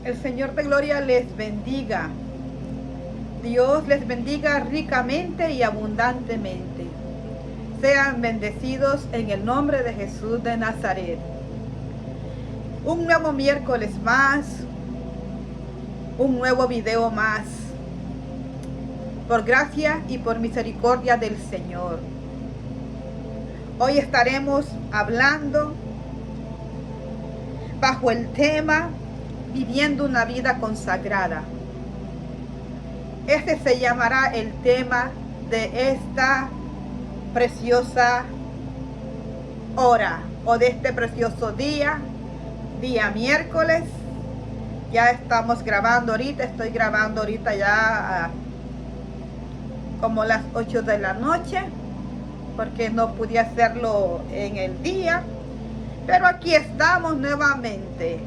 El Señor de Gloria les bendiga. Dios les bendiga ricamente y abundantemente. Sean bendecidos en el nombre de Jesús de Nazaret. Un nuevo miércoles más, un nuevo video más, por gracia y por misericordia del Señor. Hoy estaremos hablando bajo el tema Viviendo una vida consagrada. Este se llamará el tema de esta preciosa hora o de este precioso día miércoles. Ya estamos grabando ahorita, estoy grabando ahorita ya como las 8 de la noche, porque no pude hacerlo en el día, pero aquí estamos nuevamente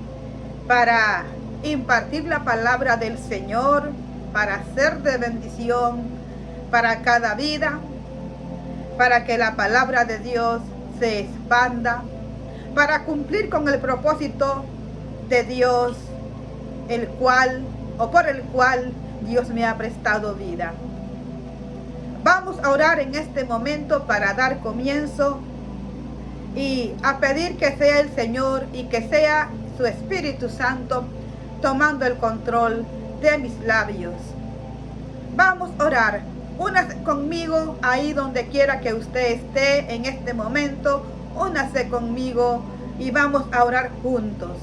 para impartir la palabra del Señor, para ser de bendición para cada vida, para que la palabra de Dios se expanda, para cumplir con el propósito de Dios, el cual o por el cual Dios me ha prestado vida. Vamos a orar en este momento para dar comienzo y a pedir que sea el Señor y que sea su Espíritu Santo tomando el control de mis labios. Vamos a orar. Únase conmigo ahí donde quiera que usted esté en este momento. Únase conmigo y vamos a orar juntos.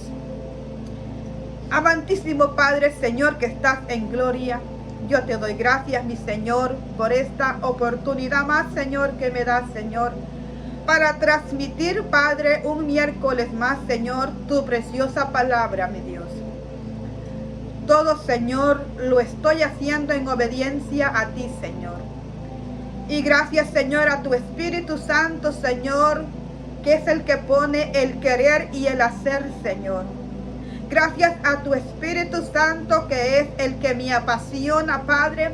Amantísimo Padre, Señor que estás en gloria, yo te doy gracias, mi Señor, por esta oportunidad más, Señor, que me das, Señor, para transmitir, Padre, un miércoles más, Señor, tu preciosa palabra, mi Dios. Todo, Señor, lo estoy haciendo en obediencia a ti, Señor. Y gracias, Señor, a tu Espíritu Santo, Señor, que es el que pone el querer y el hacer, Señor. Gracias a tu Espíritu Santo, que es el que me apasiona, Padre,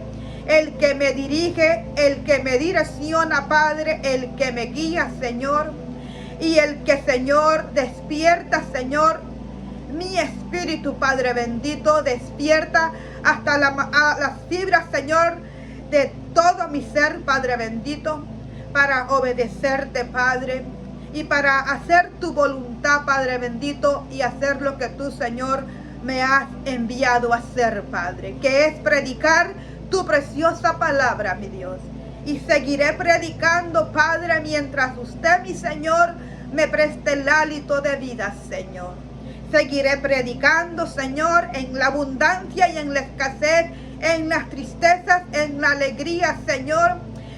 el que me dirige, el que me direcciona, Padre, el que me guía, Señor, y el que, Señor, despierta, Señor, mi espíritu, Padre bendito, despierta hasta las fibras, Señor, de todo mi ser, Padre bendito, para obedecerte, Padre, y para hacer tu voluntad, Padre bendito, y hacer lo que tú, Señor, me has enviado a hacer, Padre, que es predicar tu preciosa palabra, mi Dios. Y seguiré predicando, Padre, mientras usted, mi Señor, me preste el hálito de vida, Señor. Seguiré predicando, Señor, en la abundancia y en la escasez, en las tristezas, en la alegría, Señor.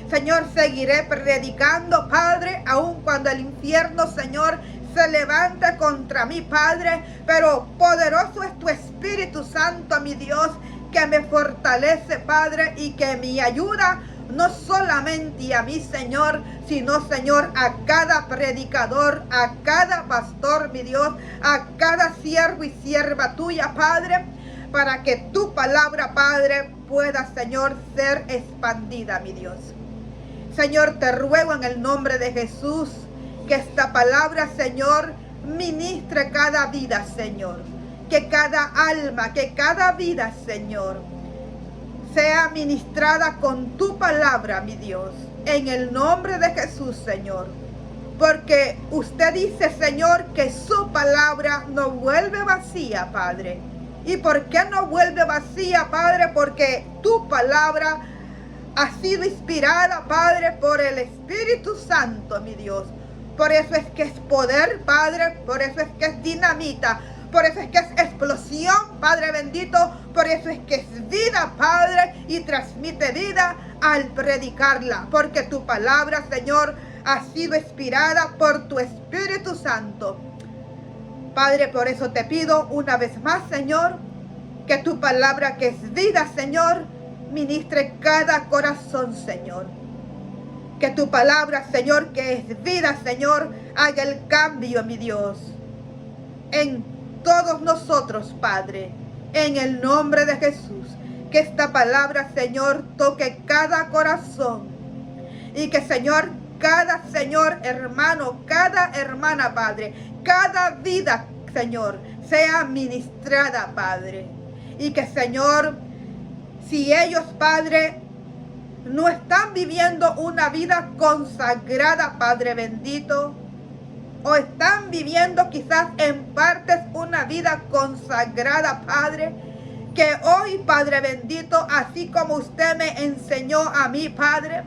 Señor, seguiré predicando, Padre, aun cuando el infierno, Señor, se levante contra mí, Padre. Pero poderoso es tu Espíritu Santo, mi Dios, que me fortalece, Padre, y que me ayuda, no solamente a mí, Señor, sino, Señor, a cada predicador, a cada pastor, mi Dios, a cada siervo y sierva tuya, Padre, para que tu palabra, Padre, pueda, Señor, ser expandida, mi Dios. Señor, te ruego en el nombre de Jesús que esta palabra, Señor, ministre cada vida, Señor. Que cada alma, que cada vida, Señor, sea ministrada con tu palabra, mi Dios. En el nombre de Jesús, Señor. Porque usted dice, Señor, que su palabra no vuelve vacía, Padre. ¿Y por qué no vuelve vacía, Padre? Porque tu palabra ha sido inspirada, Padre, por el Espíritu Santo, mi Dios. Por eso es que es poder, Padre. Por eso es que es dinamita. Por eso es que es explosión, Padre bendito. Por eso es que es vida, Padre. Y transmite vida al predicarla. Porque tu palabra, Señor, ha sido inspirada por tu Espíritu Santo. Padre, por eso te pido una vez más, Señor, que tu palabra, que es vida, Señor, ministre cada corazón, Señor. Que tu palabra, Señor, que es vida, Señor, haga el cambio, mi Dios, en todos nosotros, Padre, en el nombre de Jesús. Que esta palabra, Señor, toque cada corazón. Y que, Señor, cada, Señor, hermano, cada hermana, Padre, cada vida, Señor, sea ministrada, Padre. Y que, Señor, si ellos, Padre, no están viviendo una vida consagrada, Padre bendito, o están viviendo quizás en partes una vida consagrada, Padre, que hoy, Padre bendito, así como usted me enseñó a mí, Padre,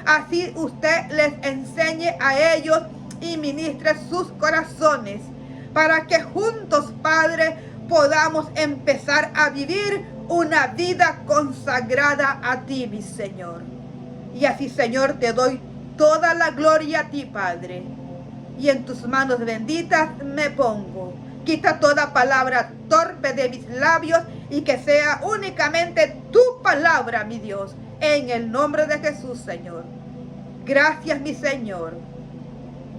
así usted les enseñe a ellos y ministre sus corazones, para que juntos, Padre, podamos empezar a vivir una vida consagrada a ti, mi Señor. Y así, Señor, te doy toda la gloria a ti, Padre. Y en tus manos benditas me pongo. Quita toda palabra torpe de mis labios y que sea únicamente tu palabra, mi Dios. En el nombre de Jesús, Señor. Gracias, mi Señor.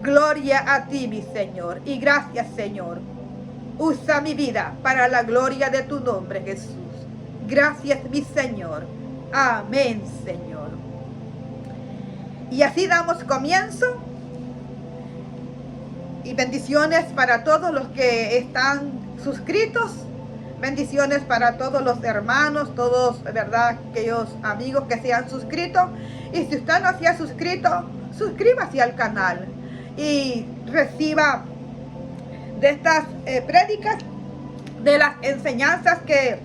Gloria a ti, mi Señor. Y gracias, Señor. Usa mi vida para la gloria de tu nombre, Jesús. Gracias, mi Señor. Amén, Señor. Y así damos comienzo. Y bendiciones para todos los que están suscritos. Bendiciones para todos los hermanos, todos, ¿verdad? Aquellos amigos que se han suscrito. Y si usted no se ha suscrito, suscríbase al canal. Y reciba de estas prédicas, de las enseñanzas que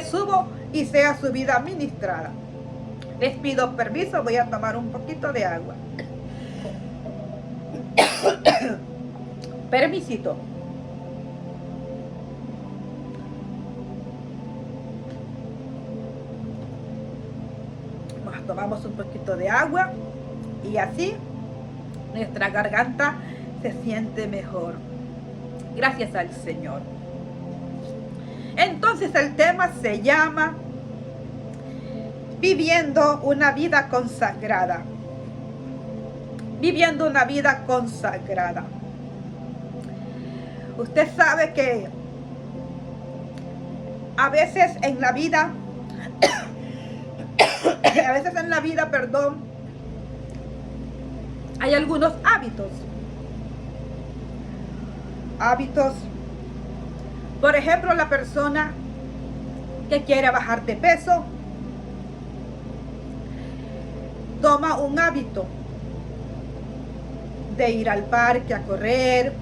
subo y sea su vida ministrada. Les pido permiso, voy a tomar un poquito de agua. Permisito. Tomamos un poquito de agua y así nuestra garganta se siente mejor. Gracias al Señor. Entonces el tema se llama Viviendo una vida consagrada. Viviendo una vida consagrada. Usted sabe que a veces en la vida, hay algunos hábitos. Por ejemplo, la persona que quiere bajar de peso toma un hábito de ir al parque a correr,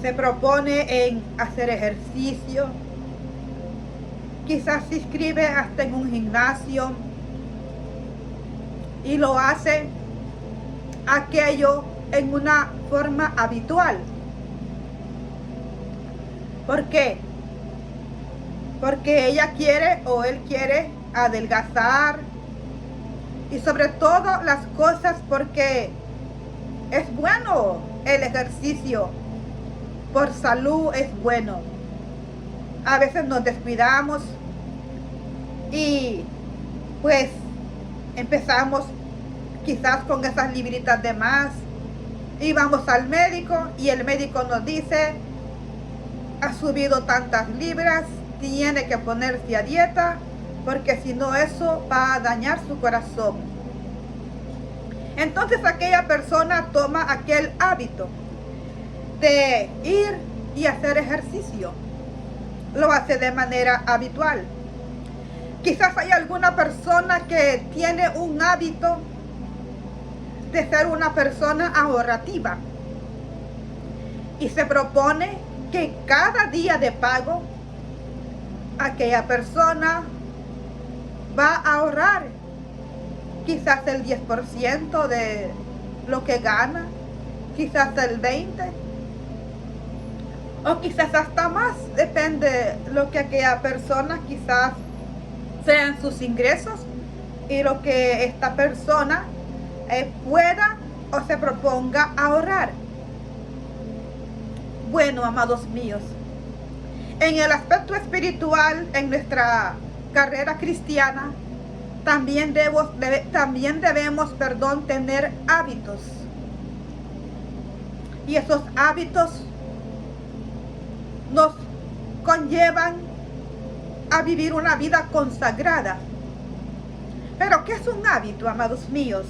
se propone en hacer ejercicio, quizás se inscribe hasta en un gimnasio y lo hace aquello en una forma habitual. ¿Por qué? Porque ella quiere o él quiere adelgazar y sobre todo las cosas porque es bueno el ejercicio, por salud es bueno. A veces nos descuidamos y pues empezamos quizás con esas libritas de más y vamos al médico y el médico nos dice: ha subido tantas libras, tiene que ponerse a dieta porque si no eso va a dañar su corazón. Entonces aquella persona toma aquel hábito de ir y hacer ejercicio. Lo hace de manera habitual. Quizás hay alguna persona que tiene un hábito de ser una persona ahorrativa y se propone que cada día de pago aquella persona va a ahorrar quizás el 10% de lo que gana, quizás el 20%, o quizás hasta más, depende lo que aquella persona quizás sean sus ingresos y lo que esta persona pueda o se proponga ahorrar. Bueno, amados míos, en el aspecto espiritual, en nuestra carrera cristiana, también debemos tener hábitos. Y esos hábitos nos conllevan a vivir una vida consagrada. Pero ¿qué es un hábito, amados míos?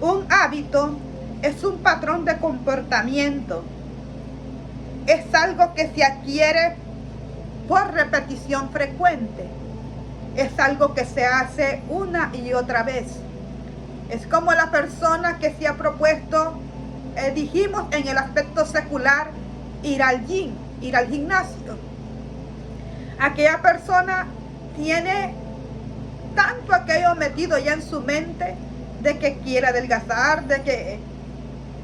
Un hábito es un patrón de comportamiento es algo que se adquiere por repetición frecuente. Es algo que se hace una y otra vez. Es como la persona que se ha propuesto, dijimos en el aspecto secular, ir al gym, ir al gimnasio. Aquella persona tiene tanto aquello metido ya en su mente de que quiere adelgazar, de que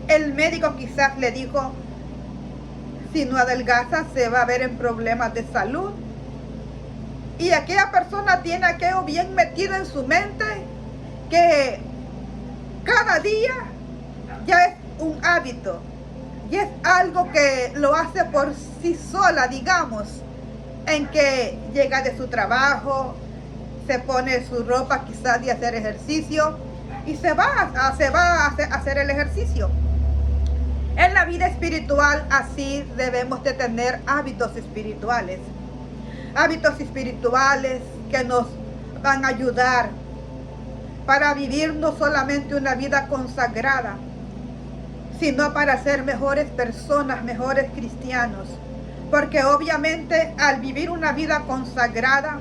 el médico quizás le dijo, si no adelgaza se va a ver en problemas de salud. Y aquella persona tiene aquello bien metido en su mente que cada día ya es un hábito. Y es algo que lo hace por sí sola, digamos, en que llega de su trabajo, se pone su ropa quizás de hacer ejercicio y se va a hacer el ejercicio. En la vida espiritual así debemos de tener hábitos espirituales. Hábitos espirituales que nos van a ayudar para vivir no solamente una vida consagrada, sino para ser mejores personas, mejores cristianos. Porque obviamente al vivir una vida consagrada,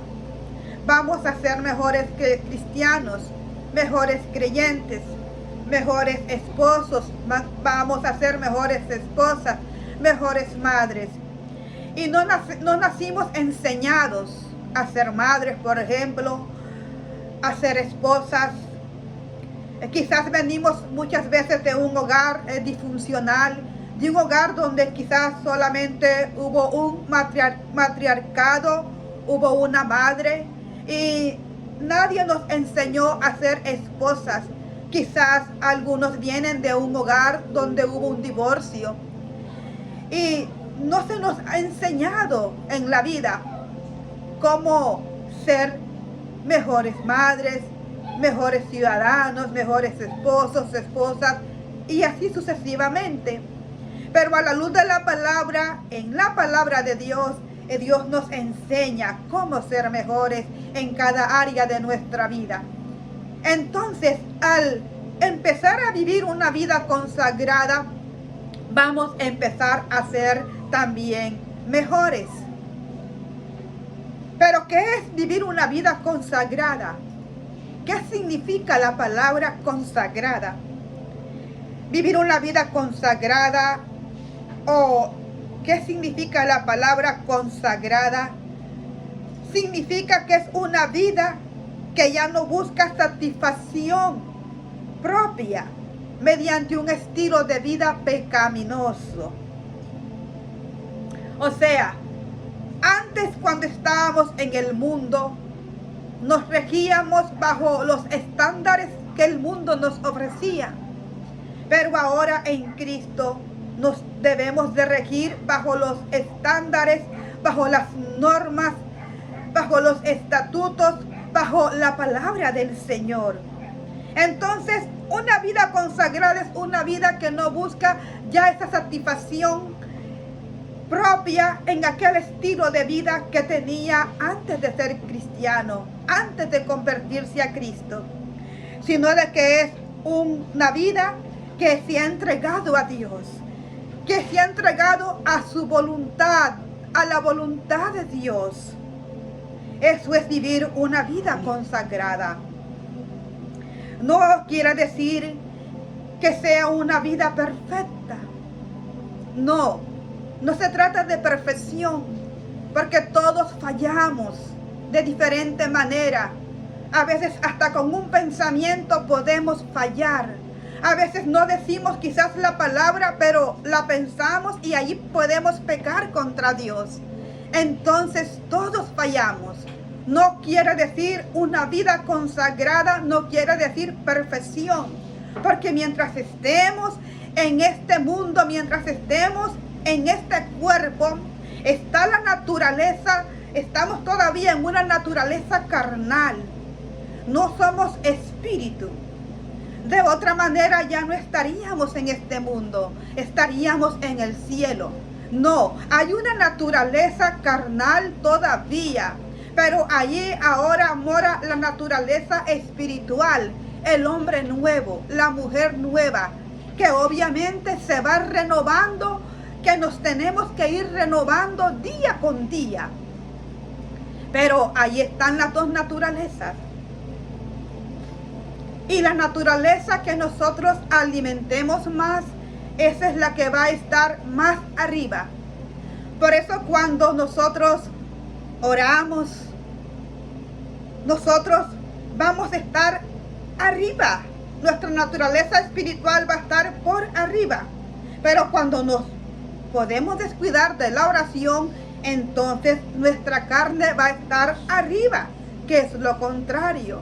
vamos a ser mejores cristianos, mejores creyentes, mejores esposos, vamos a ser mejores esposas, mejores madres. Y no nacimos enseñados a ser madres, por ejemplo, a ser esposas. Quizás venimos muchas veces de un hogar disfuncional, de un hogar donde quizás solamente hubo un matriarcado, hubo una madre y nadie nos enseñó a ser esposas. Quizás algunos vienen de un hogar donde hubo un divorcio y no se nos ha enseñado en la vida cómo ser mejores madres, mejores ciudadanos, mejores esposos, esposas y así sucesivamente. Pero a la luz de la palabra, en la palabra de Dios, Dios nos enseña cómo ser mejores en cada área de nuestra vida. Entonces, al empezar a vivir una vida consagrada, vamos a empezar a ser también mejores. Pero ¿qué es vivir una vida consagrada? ¿Qué significa la palabra consagrada? Vivir una vida consagrada, o ¿qué significa la palabra consagrada? Significa que es una vida que ya no busca satisfacción propia mediante un estilo de vida pecaminoso. O sea, antes cuando estábamos en el mundo, nos regíamos bajo los estándares que el mundo nos ofrecía. Pero ahora en Cristo nos debemos de regir bajo los estándares, bajo las normas, bajo los estatutos, bajo la palabra del Señor. Entonces, una vida consagrada es una vida que no busca ya esa satisfacción propia en aquel estilo de vida que tenía antes de ser cristiano, antes de convertirse a Cristo, sino de que es una vida que se ha entregado a Dios, que se ha entregado a su voluntad, a la voluntad de Dios. Eso es vivir una vida consagrada. No quiere decir que sea una vida perfecta. No se trata de perfección, porque todos fallamos de diferente manera. A veces hasta con un pensamiento podemos fallar. A veces no decimos quizás la palabra, pero la pensamos y allí podemos pecar contra Dios. Entonces todos fallamos. No quiere decir una vida consagrada, no quiere decir perfección. Porque mientras estemos en este mundo, mientras estemos en este cuerpo, está la naturaleza, estamos todavía en una naturaleza carnal. No somos espíritu. De otra manera ya no estaríamos en este mundo, estaríamos en el cielo. No, hay una naturaleza carnal todavía, pero allí ahora mora la naturaleza espiritual, el hombre nuevo, la mujer nueva, que obviamente se va renovando, que nos tenemos que ir renovando día con día. Pero ahí están las dos naturalezas. Y la naturaleza que nosotros alimentemos más, esa es la que va a estar más arriba. Por eso cuando nosotros oramos, nosotros vamos a estar arriba. Nuestra naturaleza espiritual va a estar por arriba. Pero cuando nos podemos descuidar de la oración, entonces nuestra carne va a estar arriba, que es lo contrario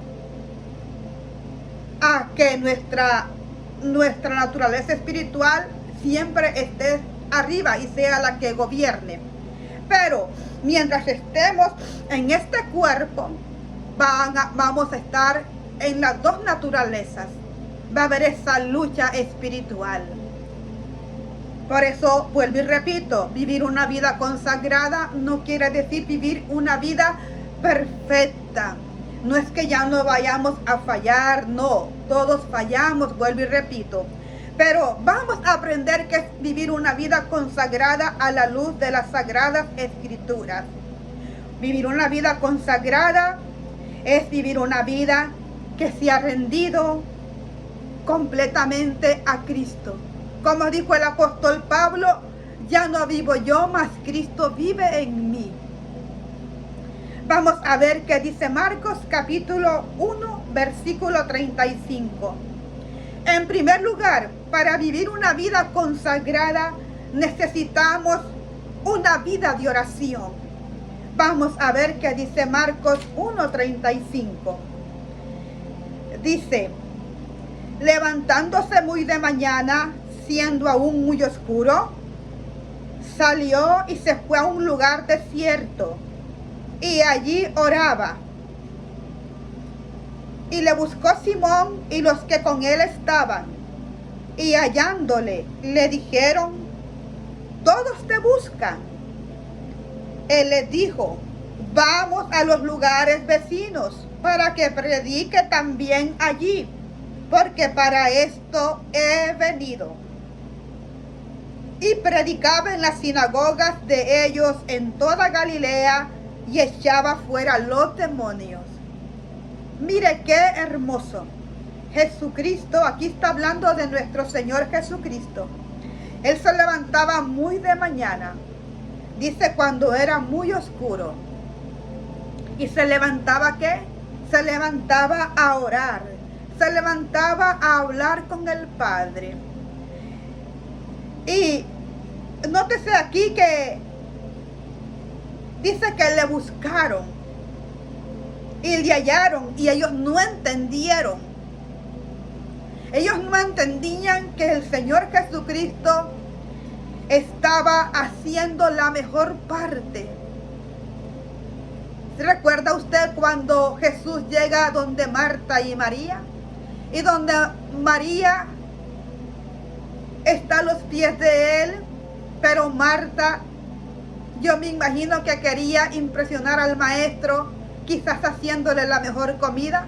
a que nuestra naturaleza espiritual siempre esté arriba y sea la que gobierne. Pero mientras estemos en este cuerpo, vamos a estar en las dos naturalezas. Va a haber esa lucha espiritual. Por eso, vuelvo y repito, vivir una vida consagrada no quiere decir vivir una vida perfecta. No es que ya no vayamos a fallar, no, todos fallamos, vuelvo y repito. Pero vamos a aprender que es vivir una vida consagrada a la luz de las Sagradas Escrituras. Vivir una vida consagrada es vivir una vida que se ha rendido completamente a Cristo. Como dijo el apóstol Pablo, ya no vivo yo, mas Cristo vive en mí. Vamos a ver qué dice Marcos capítulo 1, versículo 35. En primer lugar, para vivir una vida consagrada, necesitamos una vida de oración. Vamos a ver qué dice Marcos 1:35. Dice: levantándose muy de mañana, siendo aún muy oscuro, salió y se fue a un lugar desierto, y allí oraba. Y le buscó Simón y los que con él estaban, y hallándole, le dijeron: todos te buscan. Él les dijo: vamos a los lugares vecinos, para que predique también allí, porque para esto he venido. Y predicaba en las sinagogas de ellos en toda Galilea, y echaba fuera los demonios. Mire qué hermoso. Jesucristo, aquí está hablando de nuestro Señor Jesucristo. Él se levantaba muy de mañana. Dice cuando era muy oscuro. ¿Y se levantaba qué? Se levantaba a orar. Se levantaba a hablar con el Padre. Y nótese aquí que dice que le buscaron y le hallaron, y ellos no entendieron. Ellos no entendían que el Señor Jesucristo estaba haciendo la mejor parte. ¿Recuerda usted cuando Jesús llega donde Marta y María? Y donde María está a los pies de él, pero Marta, yo me imagino que quería impresionar al maestro, quizás haciéndole la mejor comida.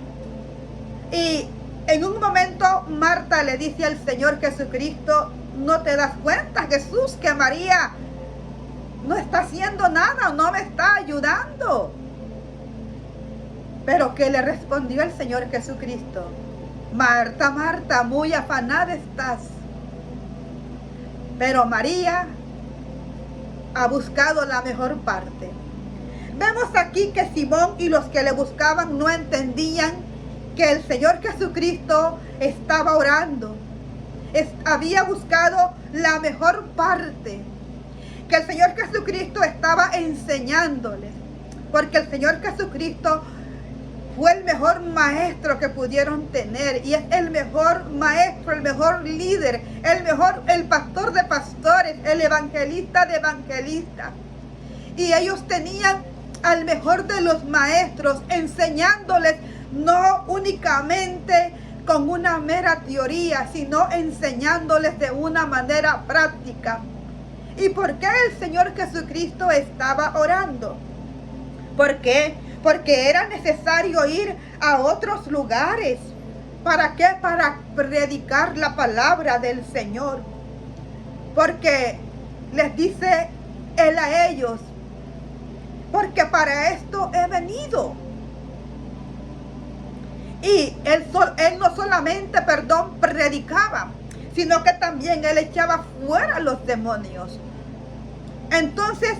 Y en un momento Marta le dice al Señor Jesucristo: ¿no te das cuenta, Jesús, que María no está haciendo nada, no me está ayudando? Pero ¿qué le respondió el Señor Jesucristo? Marta, Marta, muy afanada estás, pero María ha buscado la mejor parte. Vemos aquí que Simón y los que le buscaban no entendían que el Señor Jesucristo estaba orando. Había buscado la mejor parte. Que el Señor Jesucristo estaba enseñándoles. Porque el Señor Jesucristo fue el mejor maestro que pudieron tener. Y es el mejor maestro, el mejor líder, el pastor de pastores, el evangelista de evangelistas. Y ellos tenían al mejor de los maestros, enseñándoles no únicamente con una mera teoría, sino enseñándoles de una manera práctica. ¿Y por qué el Señor Jesucristo estaba orando? ¿Por qué? Porque era necesario ir a otros lugares. ¿Para qué? Para predicar la palabra del Señor. Porque les dice él a ellos, porque para esto he venido. Y él no solamente, predicaba, sino que también él echaba fuera a los demonios. Entonces,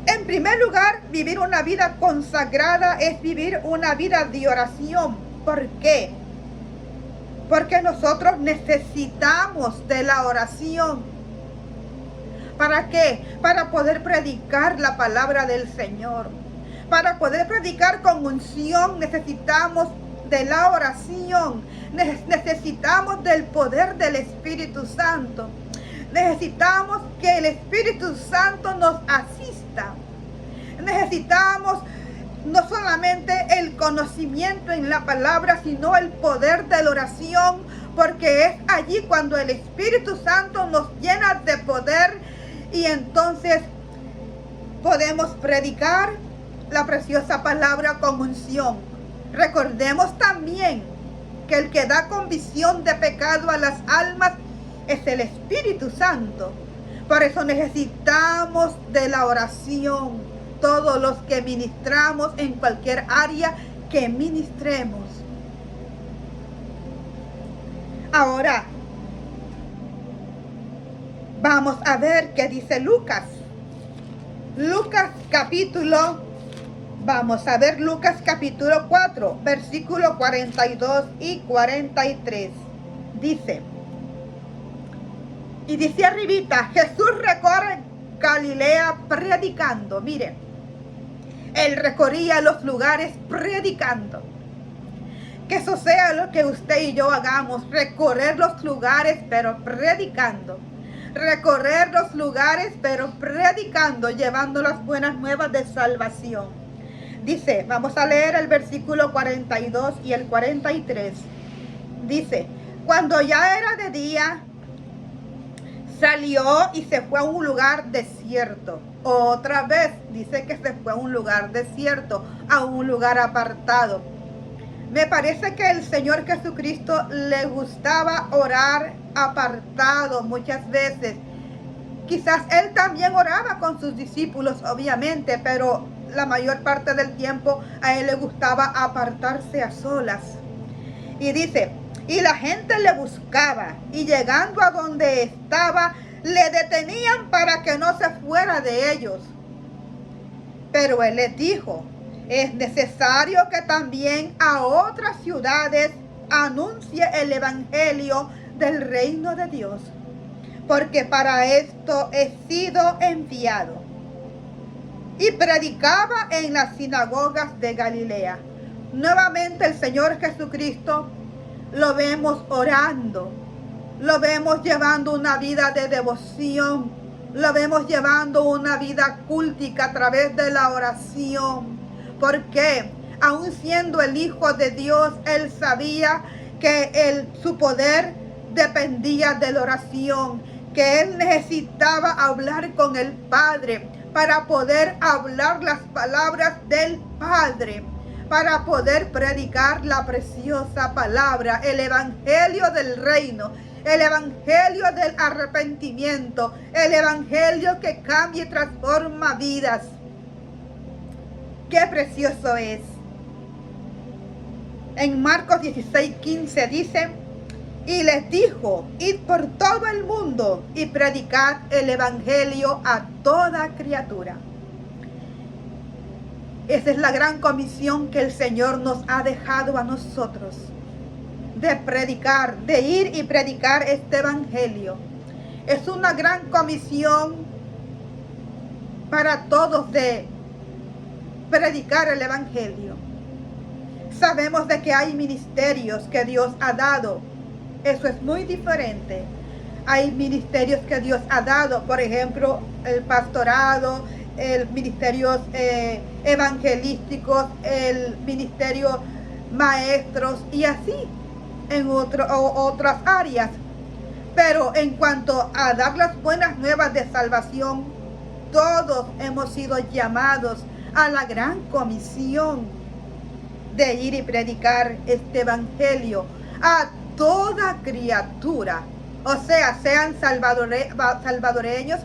en primer lugar, vivir una vida consagrada es vivir una vida de oración. ¿Por qué? Porque nosotros necesitamos de la oración. ¿Para qué? Para poder predicar la palabra del Señor. Para poder predicar con unción necesitamos de la oración. Necesitamos del poder del Espíritu Santo. Necesitamos que el Espíritu Santo nos asista. Necesitamos no solamente el conocimiento en la palabra, sino el poder de la oración, porque es allí cuando el Espíritu Santo nos llena de poder y entonces podemos predicar la preciosa palabra con unción. Recordemos también que el que da convicción de pecado a las almas es el Espíritu Santo. Por eso necesitamos de la oración. Todos los que ministramos en cualquier área que ministremos. Ahora, vamos a ver qué dice Lucas. Vamos a ver Lucas capítulo 4, versículos 42 y 43. Dice, y dice arribita, Jesús recorre Galilea predicando. Miren, él recorría los lugares predicando. Que eso sea lo que usted y yo hagamos, recorrer los lugares pero predicando. Recorrer los lugares pero predicando, llevando las buenas nuevas de salvación. Dice, vamos a leer el versículo 42 y el 43. Dice, cuando ya era de día, salió y se fue a un lugar desierto. Otra vez dice que se fue a un lugar desierto, a un lugar apartado. Me parece que el Señor Jesucristo le gustaba orar apartado muchas veces. Quizás él también oraba con sus discípulos, obviamente, pero la mayor parte del tiempo a él le gustaba apartarse a solas. Y dice, y la gente le buscaba, y llegando a donde estaba, le detenían para que no se fuera de ellos. Pero él les dijo, es necesario que también a otras ciudades anuncie el evangelio del reino de Dios, porque para esto he sido enviado. Y predicaba en las sinagogas de Galilea. Nuevamente el Señor Jesucristo lo vemos orando, lo vemos llevando una vida de devoción, lo vemos llevando una vida cultica a través de la oración. Porque aun siendo el Hijo de Dios, él sabía que su poder dependía de la oración, que él necesitaba hablar con el Padre para poder hablar las palabras del Padre, para poder predicar la preciosa palabra, el evangelio del reino, el evangelio del arrepentimiento, el evangelio que cambia y transforma vidas. ¡Qué precioso es! En Marcos 16:15 dice, y les dijo, id por todo el mundo y predicad el evangelio a toda criatura. Esa es la gran comisión que el Señor nos ha dejado a nosotros, de predicar, de ir y predicar este evangelio. Es una gran comisión para todos de predicar el evangelio. Sabemos de que hay ministerios que Dios ha dado. Eso es muy diferente. Hay ministerios que Dios ha dado, por ejemplo, el pastorado, el ministerios evangelísticos, el ministerio maestros y así en otras áreas. Pero en cuanto a dar las buenas nuevas de salvación, todos hemos sido llamados a la gran comisión de ir y predicar este evangelio a toda criatura. O sea, sean salvadoreños,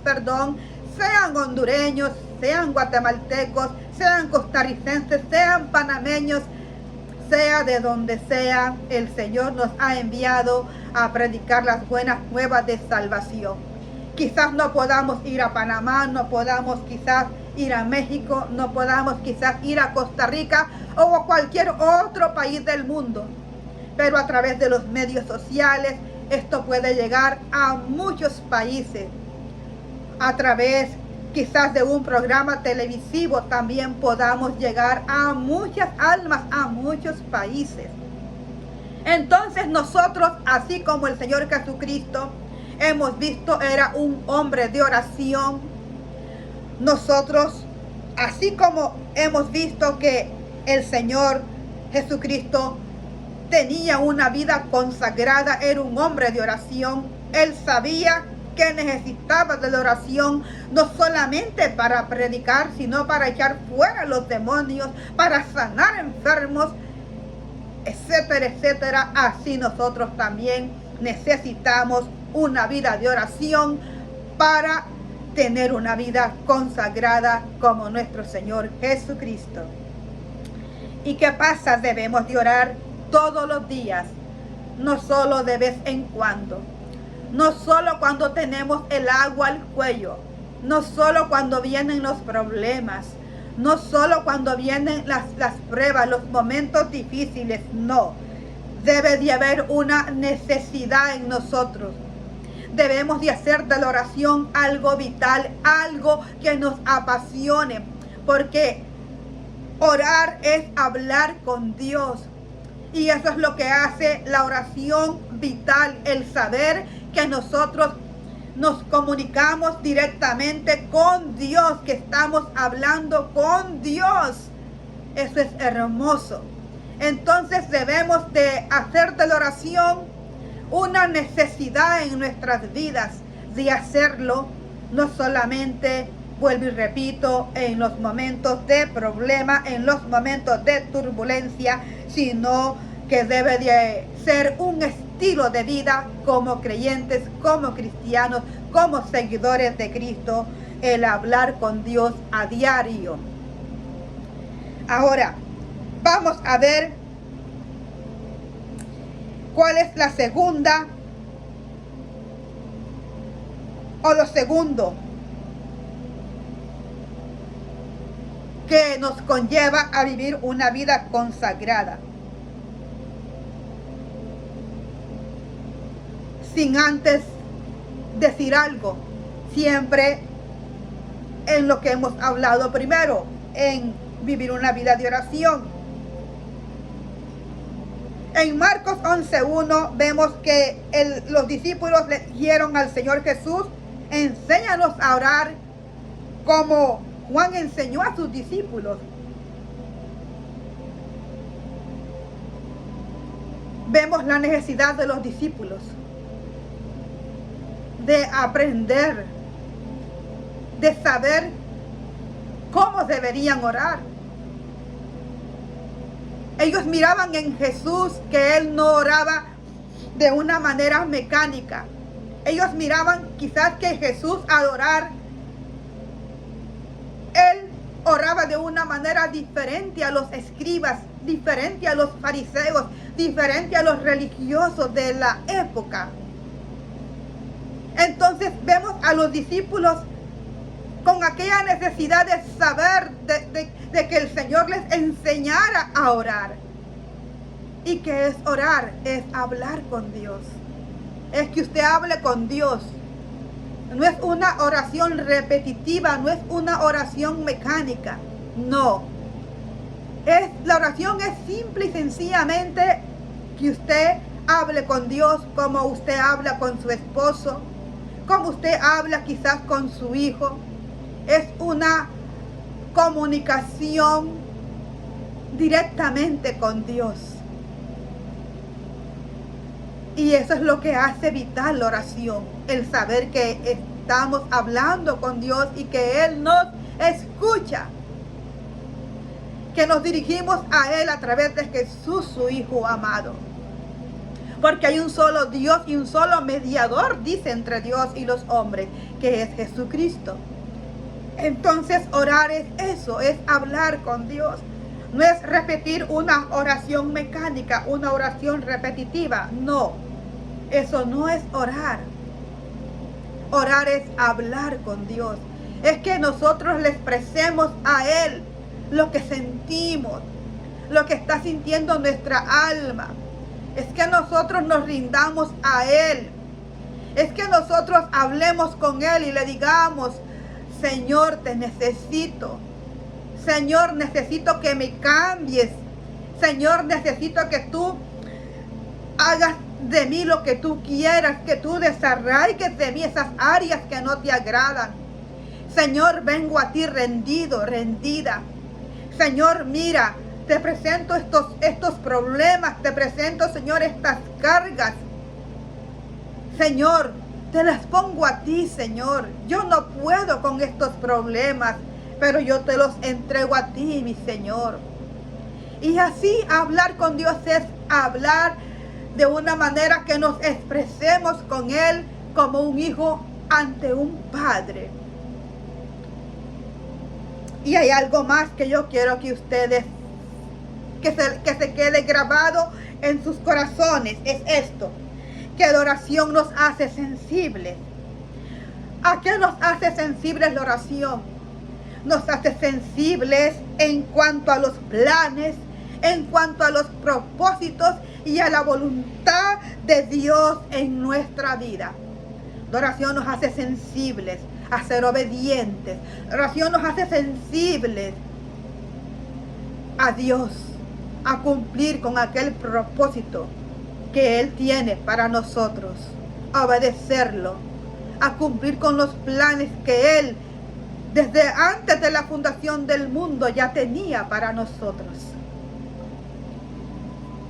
sean hondureños, sean guatemaltecos, sean costarricenses, sean panameños, sea de donde sea, el Señor nos ha enviado a predicar las buenas nuevas de salvación. Quizás no podamos ir a Panamá, no podamos quizás ir a México, no podamos quizás ir a Costa Rica o a cualquier otro país del mundo. Pero a través de los medios sociales, esto puede llegar a muchos países. A través quizás de un programa televisivo también podamos llegar a muchas almas, a muchos países. Entonces nosotros, así como el Señor Jesucristo, hemos visto era un hombre de oración. Nosotros, así como hemos visto que el Señor Jesucristo tenía una vida consagrada, era un hombre de oración. Él sabía que necesitaba de la oración, no solamente para predicar, sino para echar fuera los demonios, para sanar enfermos, etcétera, etcétera. Así nosotros también necesitamos una vida de oración para tener una vida consagrada como nuestro Señor Jesucristo. ¿Y qué pasa? Debemos de orar todos los días, no solo de vez en cuando, no solo cuando tenemos el agua al cuello, no solo cuando vienen los problemas, no solo cuando vienen las pruebas, los momentos difíciles, no. Debe de haber una necesidad en nosotros. Debemos de hacer de la oración algo vital, algo que nos apasione, porque orar es hablar con Dios. Y eso es lo que hace la oración vital, el saber que nosotros nos comunicamos directamente con Dios, que estamos hablando con Dios. Eso es hermoso. Entonces debemos de hacer de la oración una necesidad en nuestras vidas, de hacerlo no solamente, vuelvo y repito, en los momentos de problema, en los momentos de turbulencia, sino que debe de ser un estilo de vida como creyentes, como cristianos, como seguidores de Cristo, el hablar con Dios a diario. Ahora, vamos a ver cuál es la segunda o lo segundo que nos conlleva a vivir una vida consagrada. Sin antes decir algo, siempre en lo que hemos hablado primero, en vivir una vida de oración. En Marcos 11:1 vemos que los discípulos le dijeron al Señor Jesús: enséñanos a orar como Juan enseñó a sus discípulos. Vemos la necesidad de los discípulos de aprender, de saber cómo deberían orar. Ellos miraban en Jesús que Él no oraba de una manera mecánica. Ellos miraban quizás que Jesús al orar, Él oraba de una manera diferente a los escribas, diferente a los fariseos, diferente a los religiosos de la época. Entonces vemos a los discípulos con aquella necesidad de saber, de que el Señor les enseñara a orar. ¿Y qué es orar? Es hablar con Dios. Es que usted hable con Dios. No es una oración repetitiva, no es una oración mecánica. No. La oración es simple y sencillamente que usted hable con Dios como usted habla con su esposo, como usted habla quizás con su hijo. Es una comunicación directamente con Dios. Y eso es lo que hace vital la oración, el saber que estamos hablando con Dios y que Él nos escucha, que nos dirigimos a Él a través de Jesús, su Hijo amado. Porque hay un solo Dios y un solo mediador, dice, entre Dios y los hombres, que es Jesucristo. Entonces orar es eso, es hablar con Dios. No es repetir una oración mecánica, una oración repetitiva. No, eso no es orar. Orar es hablar con Dios. Es que nosotros le expresemos a Él lo que sentimos, lo que está sintiendo nuestra alma. Es que nosotros nos rindamos a Él. Es que nosotros hablemos con Él y le digamos: Señor, te necesito. Señor, necesito que me cambies. Señor, necesito que tú hagas de mí lo que tú quieras, que tú desarraigues de mí esas áreas que no te agradan. Señor, vengo a ti rendido, rendida. Señor, mira, te presento estos problemas, te presento, Señor, estas cargas. Señor, te las pongo a ti, Señor. Yo no puedo con estos problemas, pero yo te los entrego a ti, mi Señor. Y así hablar con Dios es hablar de una manera que nos expresemos con Él como un hijo ante un padre. Y hay algo más que yo quiero que ustedes, que se quede grabado en sus corazones. Es esto: que la oración nos hace sensibles. ¿A qué nos hace sensibles la oración? Nos hace sensibles en cuanto a los planes, en cuanto a los propósitos y a la voluntad de Dios en nuestra vida. La oración nos hace sensibles a ser obedientes. La oración nos hace sensibles a Dios, a cumplir con aquel propósito que Él tiene para nosotros, a obedecerlo, a cumplir con los planes que Él desde antes de la fundación del mundo ya tenía para nosotros.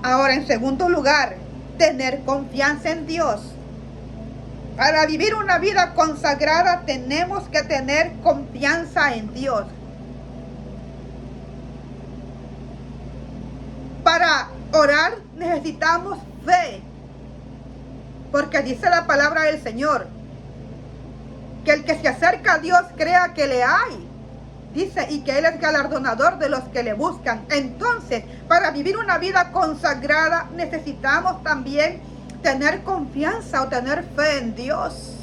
Ahora, en segundo lugar, tener confianza en Dios. Para vivir una vida consagrada tenemos que tener confianza en Dios. Para orar necesitamos fe, porque dice la palabra del Señor que el que se acerca a Dios crea que le hay. Dice, y que Él es galardonador de los que le buscan. Entonces, para vivir una vida consagrada necesitamos también tener confianza o tener fe en Dios.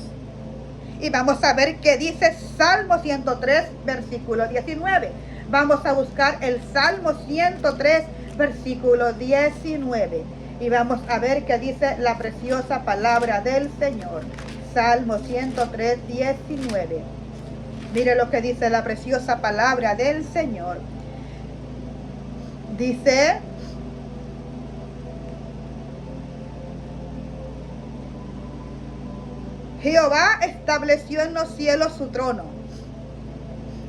Y vamos a ver qué dice Salmo 103, versículo 19. Vamos a buscar el Salmo 103, versículo 19. Y vamos a ver qué dice la preciosa palabra del Señor. Salmo 103, 19. Mire lo que dice la preciosa palabra del Señor. Dice: Jehová estableció en los cielos su trono,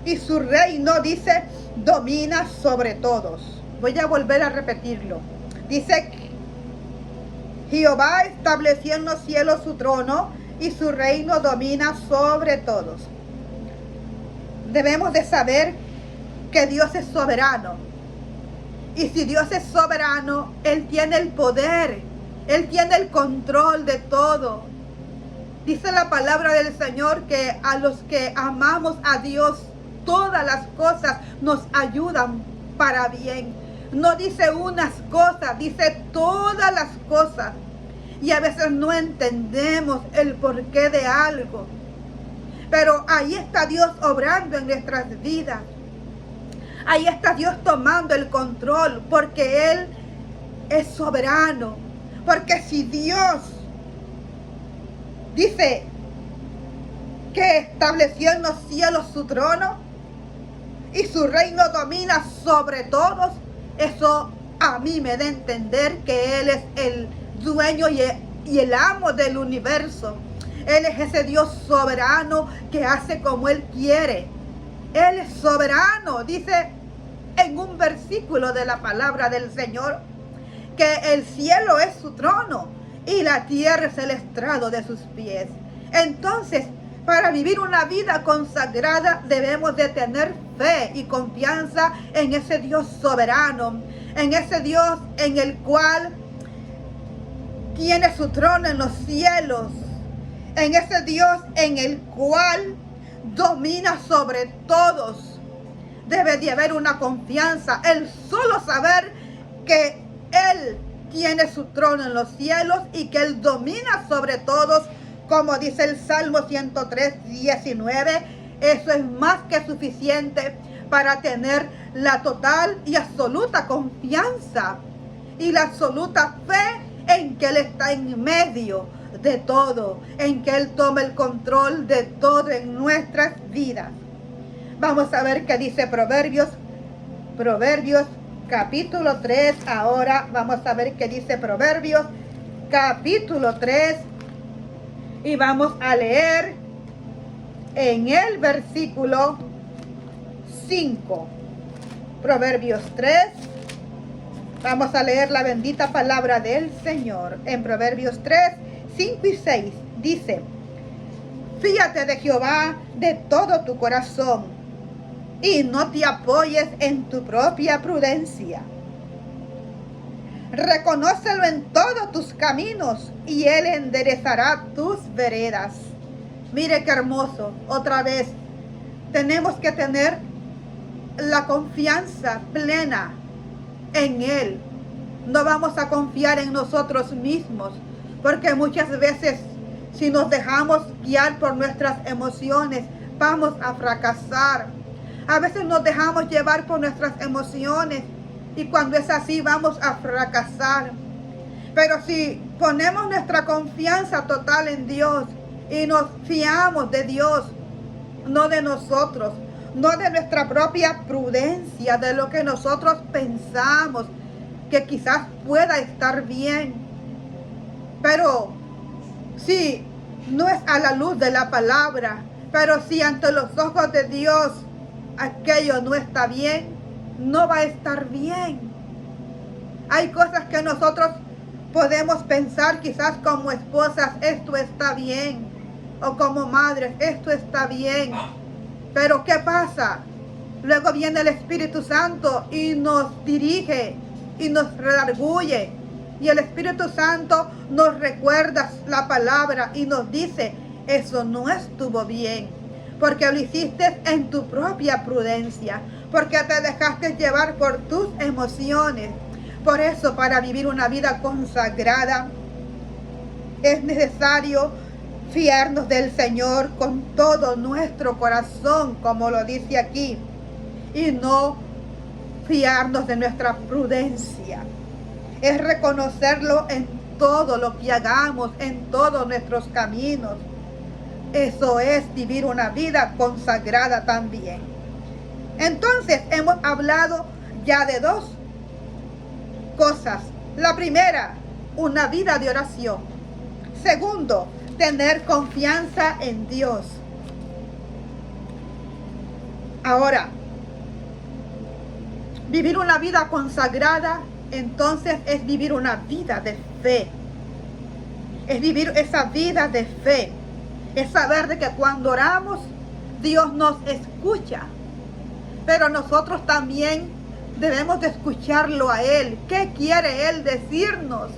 y su reino, dice, domina sobre todos. Voy a volver a repetirlo. Dice: Jehová estableció en los cielos su trono, y su reino domina sobre todos. Debemos de saber que Dios es soberano. Y si Dios es soberano, Él tiene el poder, Él tiene el control de todo. Dice la palabra del Señor que a los que amamos a Dios, todas las cosas nos ayudan para bien. No dice unas cosas, dice todas las cosas. Y a veces no entendemos el porqué de algo. Pero ahí está Dios obrando en nuestras vidas. Ahí está Dios tomando el control, porque Él es soberano. Porque si Dios dice que estableció en los cielos su trono y su reino domina sobre todos, eso a mí me da a entender que Él es el dueño y el amo del universo. Él es ese Dios soberano que hace como Él quiere. Él es soberano. Dice en un versículo de la palabra del Señor que el cielo es su trono y la tierra es el estrado de sus pies. Entonces, para vivir una vida consagrada debemos de tener fe y confianza en ese Dios soberano, en ese Dios en el cual tiene su trono en los cielos, en ese Dios en el cual domina sobre todos. Debe de haber una confianza, el solo saber que Él tiene su trono en los cielos y que Él domina sobre todos, como dice el Salmo 103:19. Eso es más que suficiente para tener la total y absoluta confianza y la absoluta fe en que Él está en medio de todo, en que Él toma el control de todo en nuestras vidas. Vamos a ver qué dice Proverbios capítulo 3. Ahora vamos a ver qué dice Proverbios capítulo 3 y vamos a leer en el versículo 5. Proverbios 3. Vamos a leer la bendita palabra del Señor. En Proverbios 3, 5 y 6 dice: fíate de Jehová de todo tu corazón y no te apoyes en tu propia prudencia. Reconócelo en todos tus caminos y Él enderezará tus veredas. Mire qué hermoso. Otra vez, tenemos que tener la confianza plena en Él. No vamos a confiar en nosotros mismos, porque muchas veces si nos dejamos guiar por nuestras emociones, vamos a fracasar. A veces nos dejamos llevar por nuestras emociones y cuando es así vamos a fracasar. Pero si ponemos nuestra confianza total en Dios y nos fiamos de Dios, no de nosotros, no de nuestra propia prudencia, de lo que nosotros pensamos que quizás pueda estar bien. Pero si no es a la luz de la palabra, pero si ante los ojos de Dios aquello no está bien, no va a estar bien. Hay cosas que nosotros podemos pensar quizás como esposas, esto está bien, o como madres, esto está bien. Pero ¿qué pasa? Luego viene el Espíritu Santo y nos dirige y nos redarguye. Y el Espíritu Santo nos recuerda la palabra y nos dice: eso no estuvo bien, porque lo hiciste en tu propia prudencia, porque te dejaste llevar por tus emociones. Por eso, para vivir una vida consagrada, es necesario fiarnos del Señor con todo nuestro corazón, como lo dice aquí, y no fiarnos de nuestra prudencia. Es reconocerlo en todo lo que hagamos, en todos nuestros caminos. Eso es vivir una vida consagrada también. Entonces, hemos hablado ya de dos cosas. La primera, una vida de oración. Segundo, tener confianza en Dios. Ahora, vivir una vida consagrada, entonces es vivir una vida de fe. Es vivir esa vida de fe. Es saber de que cuando oramos, Dios nos escucha. Pero nosotros también debemos de escucharlo a Él. ¿Qué quiere Él decirnos?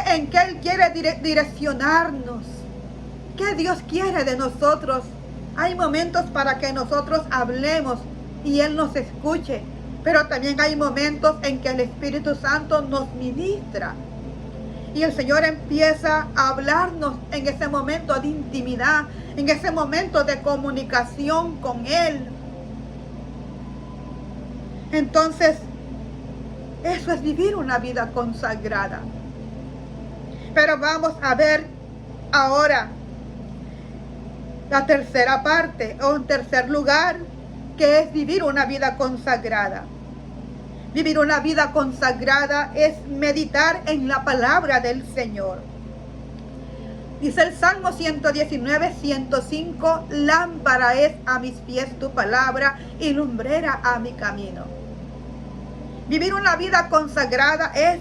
¿En qué Él quiere direccionarnos? ¿Qué Dios quiere de nosotros? Hay momentos para que nosotros hablemos y Él nos escuche. Pero también hay momentos en que el Espíritu Santo nos ministra. Y el Señor empieza a hablarnos en ese momento de intimidad, en ese momento de comunicación con Él. Entonces, eso es vivir una vida consagrada. Pero vamos a ver ahora la tercera parte, o en tercer lugar, que es vivir una vida consagrada. Vivir una vida consagrada es meditar en la palabra del Señor. Dice el Salmo 119, 105, lámpara es a mis pies tu palabra y lumbrera a mi camino. Vivir una vida consagrada es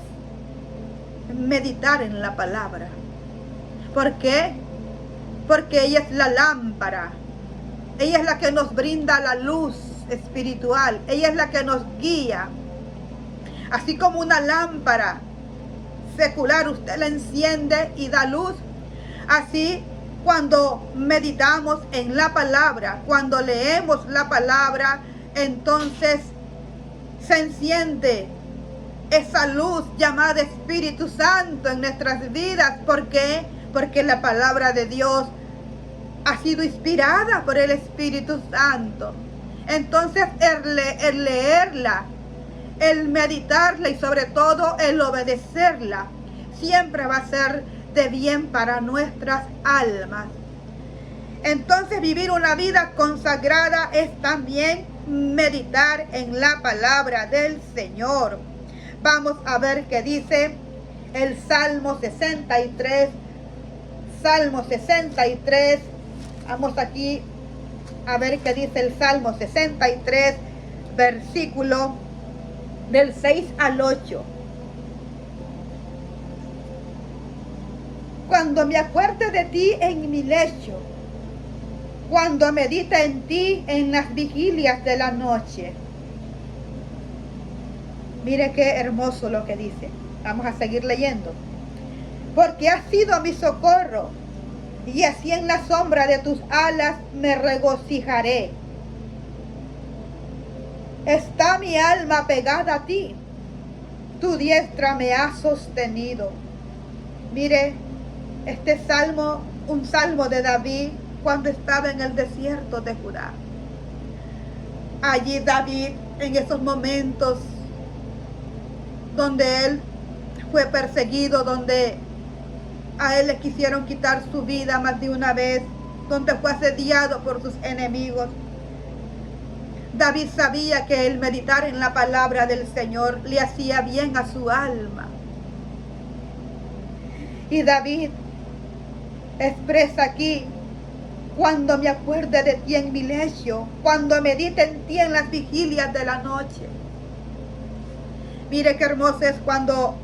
meditar en la palabra. ¿Por qué? Porque ella es la lámpara. Ella es la que nos brinda la luz espiritual. Ella es la que nos guía. Así como una lámpara secular usted la enciende y da luz. Así, cuando meditamos en la palabra, cuando leemos la palabra, entonces se enciende esa luz llamada Espíritu Santo en nuestras vidas. ¿Por qué? Porque la palabra de Dios ha sido inspirada por el Espíritu Santo. Entonces el leerla, el meditarla y sobre todo el obedecerla, siempre va a ser de bien para nuestras almas. Entonces vivir una vida consagrada es también meditar en la palabra del Señor. Vamos a ver qué dice el Salmo 63. Salmo 63. Vamos aquí a ver qué dice el Salmo 63, versículo del 6 al 8. Cuando me acuerde de ti en mi lecho, cuando medite en ti en las vigilias de la noche. Mire qué hermoso lo que dice. Vamos a seguir leyendo. Porque has sido mi socorro, y así en la sombra de tus alas me regocijaré. Está mi alma pegada a ti, tu diestra me ha sostenido. Mire, este salmo, un salmo de David cuando estaba en el desierto de Judá. Allí David, en esos momentos donde él fue perseguido, donde a él le quisieron quitar su vida más de una vez, donde fue asediado por sus enemigos, David sabía que el meditar en la palabra del Señor le hacía bien a su alma. Y David expresa aquí: cuando me acuerde de ti en mi lecho, cuando medite en ti en las vigilias de la noche. Mire qué hermoso es cuando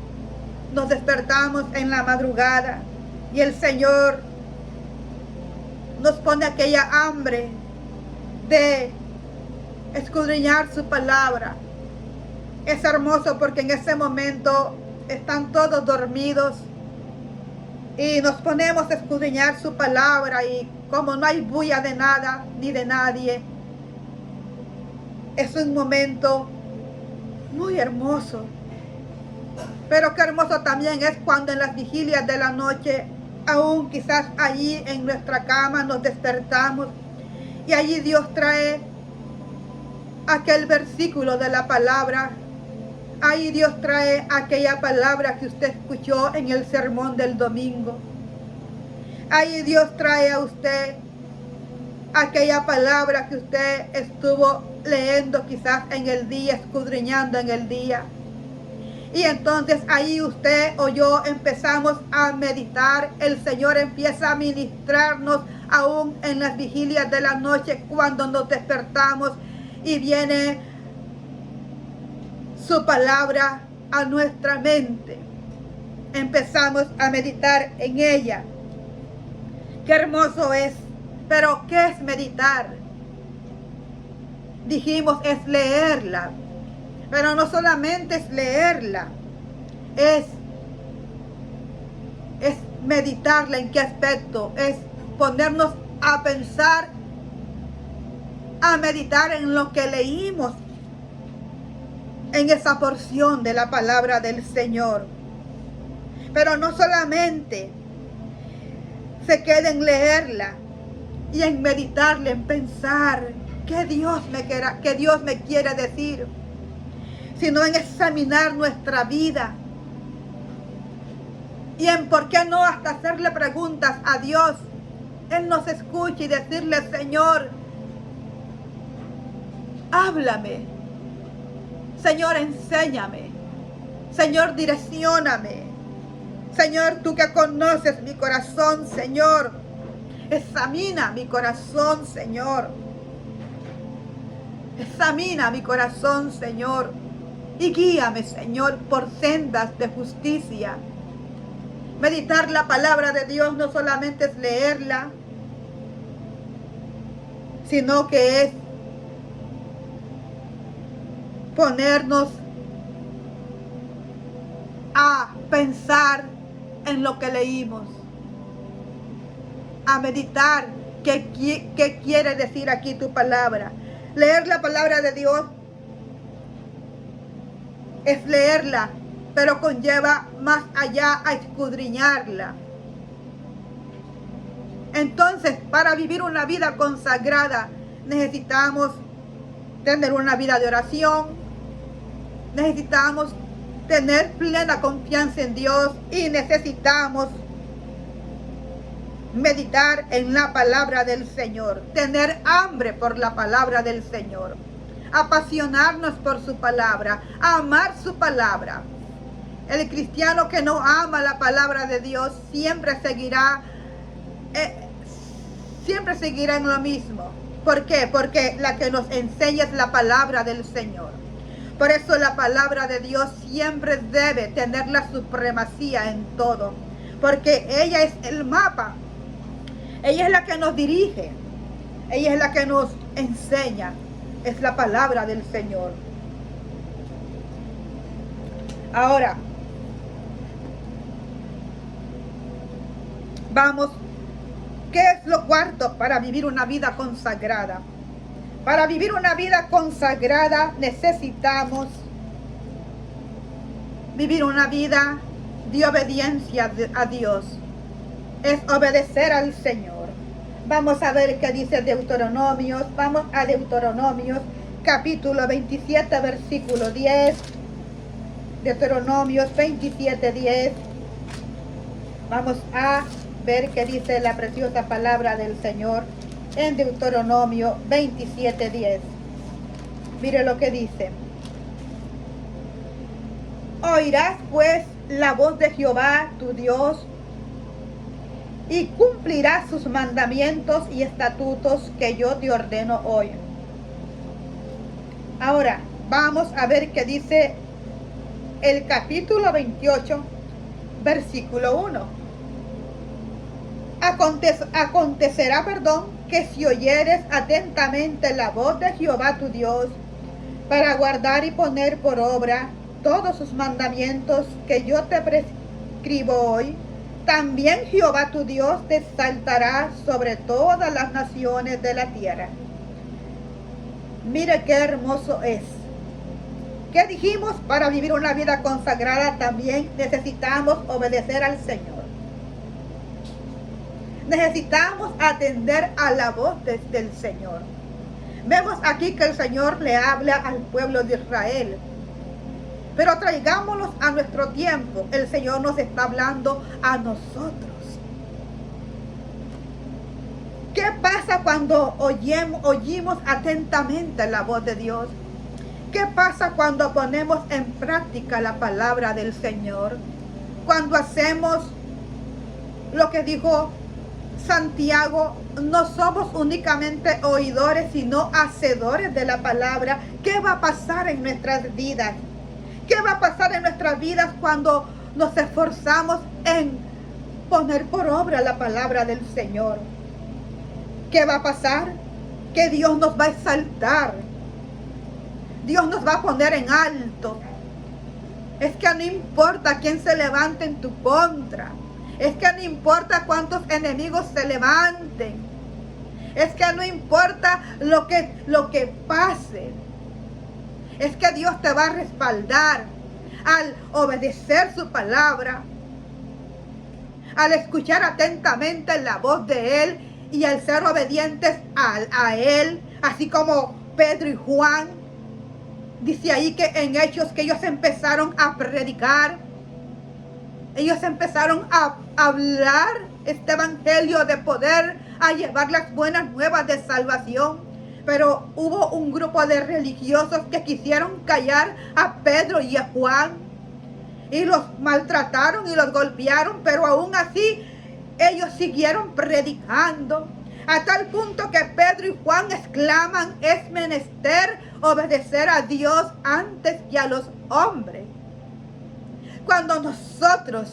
nos despertamos en la madrugada y el Señor nos pone aquella hambre de escudriñar su palabra. Es hermoso porque en ese momento están todos dormidos y nos ponemos a escudriñar su palabra, y como no hay bulla de nada ni de nadie, es un momento muy hermoso. Pero qué hermoso también es cuando en las vigilias de la noche, aún quizás allí en nuestra cama, nos despertamos y allí Dios trae aquel versículo de la palabra. Ahí Dios trae aquella palabra que usted escuchó en el sermón del domingo. Ahí Dios trae a usted aquella palabra que usted estuvo leyendo quizás en el día, escudriñando en el día. Y entonces ahí usted o yo empezamos a meditar. El Señor empieza a ministrarnos aún en las vigilias de la noche, cuando nos despertamos y viene su palabra a nuestra mente. Empezamos a meditar en ella. Qué hermoso es. Pero ¿qué es meditar? Dijimos, es leerla. Pero no solamente es leerla, es meditarla. ¿En qué aspecto? Es ponernos a pensar, a meditar en lo que leímos en esa porción de la palabra del Señor. Pero no solamente se queda en leerla y en meditarla, en pensar qué Dios me quiere decir, sino en examinar nuestra vida y en, ¿por qué no?, hasta hacerle preguntas a Dios. Él nos escucha y decirle: Señor, háblame. Señor, enséñame. Señor, direccióname. Señor, tú que conoces mi corazón, Señor, examina mi corazón, Señor. Examina mi corazón, Señor, y guíame, Señor, por sendas de justicia. Meditar la palabra de Dios no solamente es leerla, sino que es ponernos a pensar en lo que leímos, a meditar qué quiere decir aquí tu palabra. Leer la palabra de Dios es leerla, pero conlleva más allá a escudriñarla. Entonces, para vivir una vida consagrada, necesitamos tener una vida de oración, necesitamos tener plena confianza en Dios y necesitamos meditar en la palabra del Señor, tener hambre por la palabra del Señor, apasionarnos por su palabra, amar su palabra. El cristiano que no ama la palabra de Dios siempre seguirá en lo mismo. ¿Por qué? Porque la que nos enseña es la palabra del Señor. Por eso la palabra de Dios siempre debe tener la supremacía en todo, porque ella es el mapa, ella es la que nos dirige, ella es la que nos enseña, es la palabra del Señor. Ahora, vamos, ¿qué es lo cuarto para vivir una vida consagrada? Para vivir una vida consagrada necesitamos vivir una vida de obediencia a Dios. Es obedecer al Señor. Vamos a ver qué dice Deuteronomios. Vamos a Deuteronomios capítulo 27 versículo 10. Deuteronomios 27, 10. Vamos a ver qué dice la preciosa palabra del Señor en Deuteronomio 27, 10. Mire lo que dice. Oirás pues la voz de Jehová tu Dios y cumplirás sus mandamientos y estatutos que yo te ordeno hoy. Ahora vamos a ver qué dice el capítulo 28 versículo 1. Acontecerá, que si oyeres atentamente la voz de Jehová tu Dios, para guardar y poner por obra todos sus mandamientos que yo te prescribo hoy, también Jehová tu Dios te exaltará sobre todas las naciones de la tierra. Mire qué hermoso es. ¿Qué dijimos? Para vivir una vida consagrada también necesitamos obedecer al Señor. Necesitamos atender a la voz del Señor. Vemos aquí que el Señor le habla al pueblo de Israel. Pero traigámoslos a nuestro tiempo. El Señor nos está hablando a nosotros. ¿Qué pasa cuando oímos atentamente la voz de Dios? ¿Qué pasa cuando ponemos en práctica la palabra del Señor? Cuando hacemos lo que dijo Santiago, no somos únicamente oidores, sino hacedores de la palabra. ¿Qué va a pasar en nuestras vidas? ¿Qué va a pasar en nuestras vidas cuando nos esforzamos en poner por obra la palabra del Señor? ¿Qué va a pasar? Que Dios nos va a exaltar. Dios nos va a poner en alto. Es que no importa quién se levante en tu contra. Es que no importa cuántos enemigos se levanten. Es que no importa lo que pase. Es que Dios te va a respaldar al obedecer su palabra, al escuchar atentamente la voz de Él y al ser obedientes a Él, así como Pedro y Juan. Dice ahí que en Hechos que ellos empezaron a predicar, ellos empezaron a hablar este evangelio de poder, a llevar las buenas nuevas de salvación. Pero hubo un grupo de religiosos que quisieron callar a Pedro y a Juan y los maltrataron y los golpearon, pero aún así ellos siguieron predicando, a tal punto que Pedro y Juan exclaman: es menester obedecer a Dios antes que a los hombres. Cuando nosotros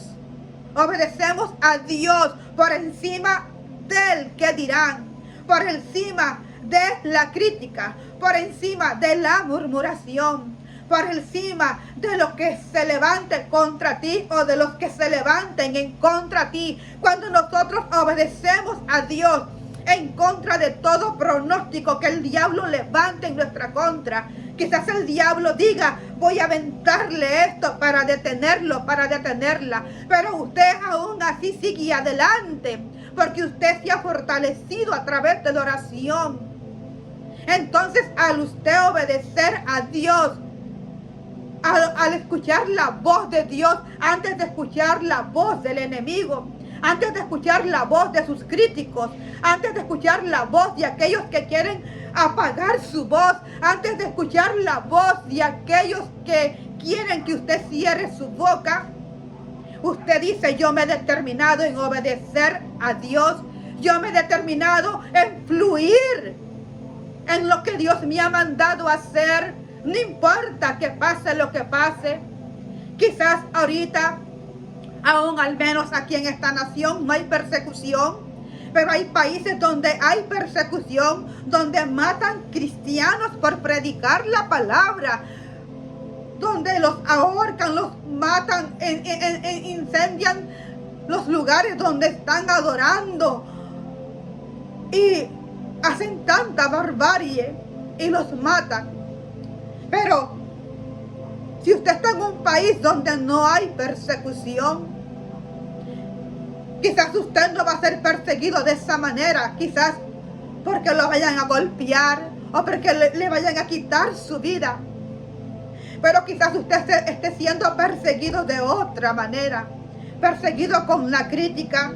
obedecemos a Dios por encima del que dirán, por encima de la crítica, por encima de la murmuración, por encima de lo que se levante contra ti o de los que se levanten en contra de ti. Cuando nosotros obedecemos a Dios en contra de todo pronóstico que el diablo levante en nuestra contra, quizás el diablo diga: voy a aventarle esto para detenerlo, para detenerla, pero usted aún así sigue adelante, porque usted se ha fortalecido a través de la oración. Entonces, al usted obedecer a Dios, al escuchar la voz de Dios antes de escuchar la voz del enemigo, antes de escuchar la voz de sus críticos, antes de escuchar la voz de aquellos que quieren apagar su voz, antes de escuchar la voz de aquellos que quieren que usted cierre su boca, usted dice: yo me he determinado en obedecer a Dios, yo me he determinado en fluir en lo que Dios me ha mandado a hacer, no importa que pase lo que pase. Quizás ahorita, aún al menos aquí en esta nación, no hay persecución, pero hay países donde hay persecución, donde matan cristianos por predicar la palabra, donde los ahorcan, los matan, incendian los lugares donde están adorando y hacen tanta barbarie y los matan. Pero si usted está en un país donde no hay persecución, quizás usted no va a ser perseguido de esa manera, quizás porque lo vayan a golpear o porque le vayan a quitar su vida. Pero quizás usted esté siendo perseguido de otra manera, perseguido con la crítica,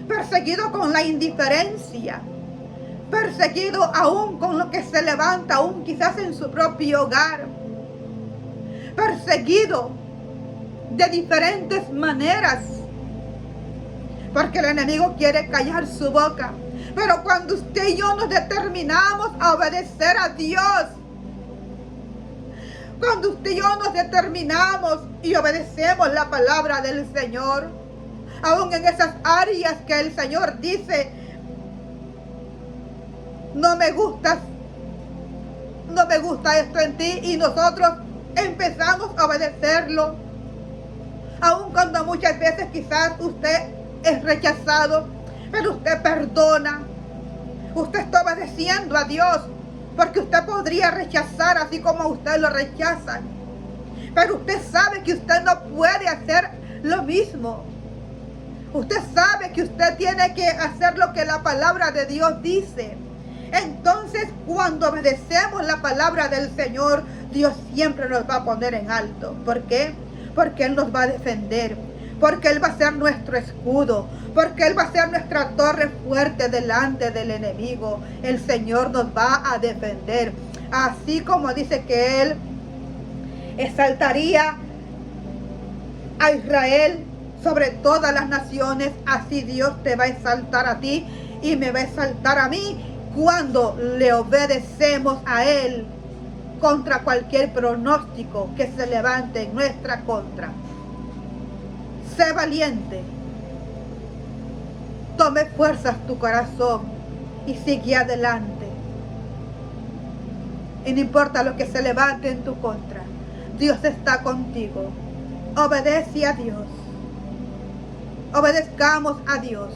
perseguido con la indiferencia, perseguido aún con lo que se levanta, aún quizás en su propio hogar, perseguido de diferentes maneras, porque el enemigo quiere callar su boca. Pero cuando usted y yo nos determinamos a obedecer a Dios, cuando usted y yo nos determinamos y obedecemos la palabra del Señor, aún en esas áreas que el Señor dice: no me gusta esto en ti, y nosotros empezamos a obedecerlo, aun cuando muchas veces quizás usted es rechazado, pero usted perdona, usted está obedeciendo a Dios, porque usted podría rechazar así como usted lo rechaza, pero usted sabe que usted no puede hacer lo mismo. Usted sabe que usted tiene que hacer lo que la palabra de Dios dice. Entonces, cuando obedecemos la palabra del Señor, Dios siempre nos va a poner en alto. ¿Por qué? Porque Él nos va a defender, porque Él va a ser nuestro escudo, porque Él va a ser nuestra torre fuerte delante del enemigo. El Señor nos va a defender. Así como dice que Él exaltaría a Israel sobre todas las naciones, así Dios te va a exaltar a ti y me va a exaltar a mí cuando le obedecemos a Él contra cualquier pronóstico que se levante en nuestra contra. Sé valiente, tome fuerzas tu corazón y sigue adelante. Y no importa lo que se levante en tu contra, Dios está contigo. Obedece a Dios. Obedezcamos a Dios.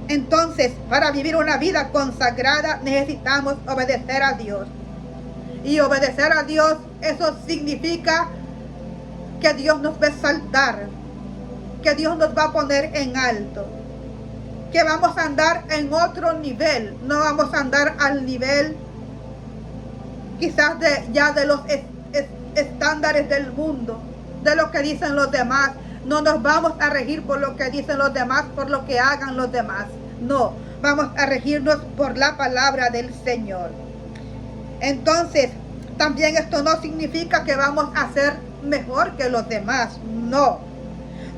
Entonces, para vivir una vida consagrada necesitamos obedecer a Dios. Y obedecer a Dios, eso significa que Dios nos va a exaltar, que Dios nos va a poner en alto, que vamos a andar en otro nivel. No vamos a andar al nivel quizás de los estándares del mundo, de lo que dicen los demás. No nos vamos a regir por lo que dicen los demás, por lo que hagan los demás. No, vamos a regirnos por la palabra del Señor. Entonces, también esto no significa que vamos a ser mejor que los demás. No,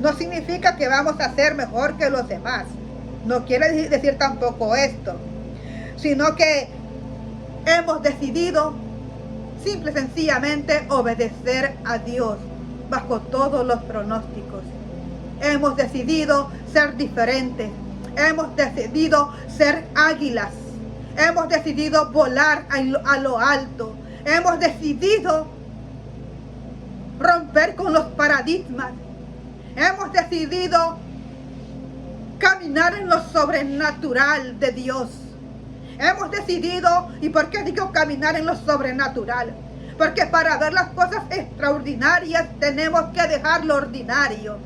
no significa que vamos a ser mejor que los demás. No quiere decir tampoco esto, sino que hemos decidido simple y sencillamente obedecer a Dios bajo todos los pronósticos. Hemos decidido ser diferentes. Hemos decidido ser águilas. Hemos decidido volar a lo alto. Hemos decidido romper con los paradigmas. Hemos decidido caminar en lo sobrenatural de Dios. Hemos decidido, ¿y por qué digo caminar en lo sobrenatural? Porque para ver las cosas extraordinarias tenemos que dejar lo ordinario.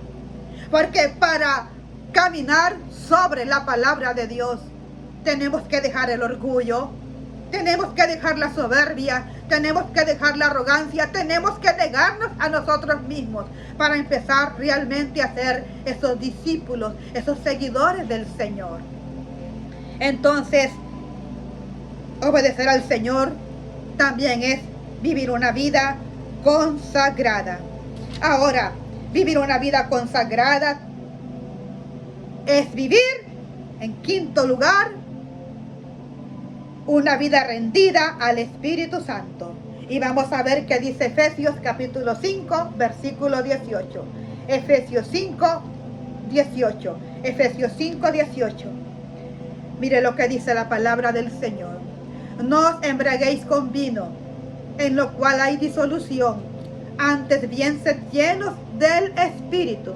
Porque para caminar sobre la palabra de Dios tenemos que dejar el orgullo, tenemos que dejar la soberbia, tenemos que dejar la arrogancia, tenemos que negarnos a nosotros mismos para empezar realmente a ser esos discípulos, esos seguidores del Señor. Entonces, obedecer al Señor también es vivir una vida consagrada. Ahora, vivir una vida consagrada es vivir, en quinto lugar, una vida rendida al Espíritu Santo. Y vamos a ver qué dice Efesios capítulo 5, versículo 18. Efesios 5, 18. Efesios 5, 18. Mire lo que dice la palabra del Señor. No os embriaguéis con vino, en lo cual hay disolución. Antes bien, sed llenos del Espíritu.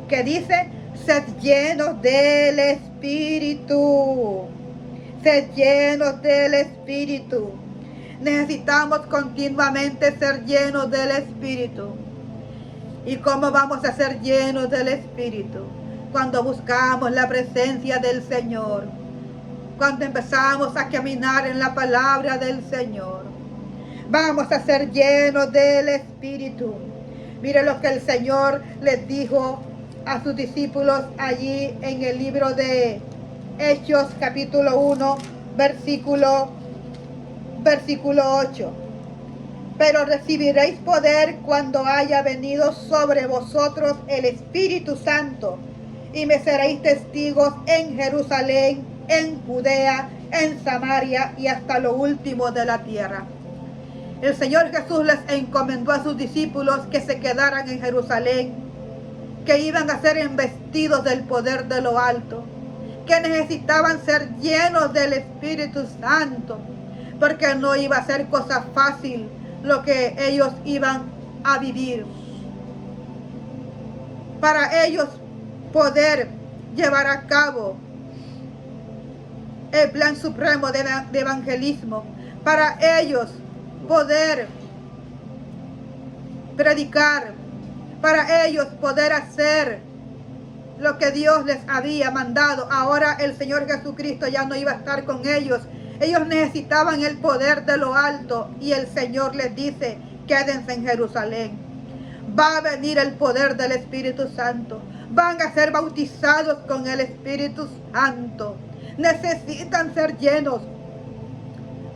Que dice, sed llenos del Espíritu. Sed llenos del Espíritu. Necesitamos continuamente ser llenos del Espíritu. ¿Y cómo vamos a ser llenos del Espíritu? Cuando buscamos la presencia del Señor. Cuando empezamos a caminar en la palabra del Señor. Vamos a ser llenos del Espíritu. Mire lo que el Señor les dijo a sus discípulos allí en el libro de Hechos capítulo 1, versículo 8. Pero recibiréis poder cuando haya venido sobre vosotros el Espíritu Santo, y me seréis testigos en Jerusalén, en Judea, en Samaria y hasta lo último de la tierra. El Señor Jesús les encomendó a sus discípulos que se quedaran en Jerusalén, que iban a ser investidos del poder de lo alto, que necesitaban ser llenos del Espíritu Santo, porque no iba a ser cosa fácil lo que ellos iban a vivir. Para ellos poder llevar a cabo el plan supremo de evangelismo, para ellos poder predicar, para ellos poder hacer lo que Dios les había mandado. Ahora el Señor Jesucristo ya no iba a estar con ellos. Ellos necesitaban el poder de lo alto y el Señor les dice, quédense en Jerusalén. Va a venir el poder del Espíritu Santo. Van a ser bautizados con el Espíritu Santo. Necesitan ser llenos,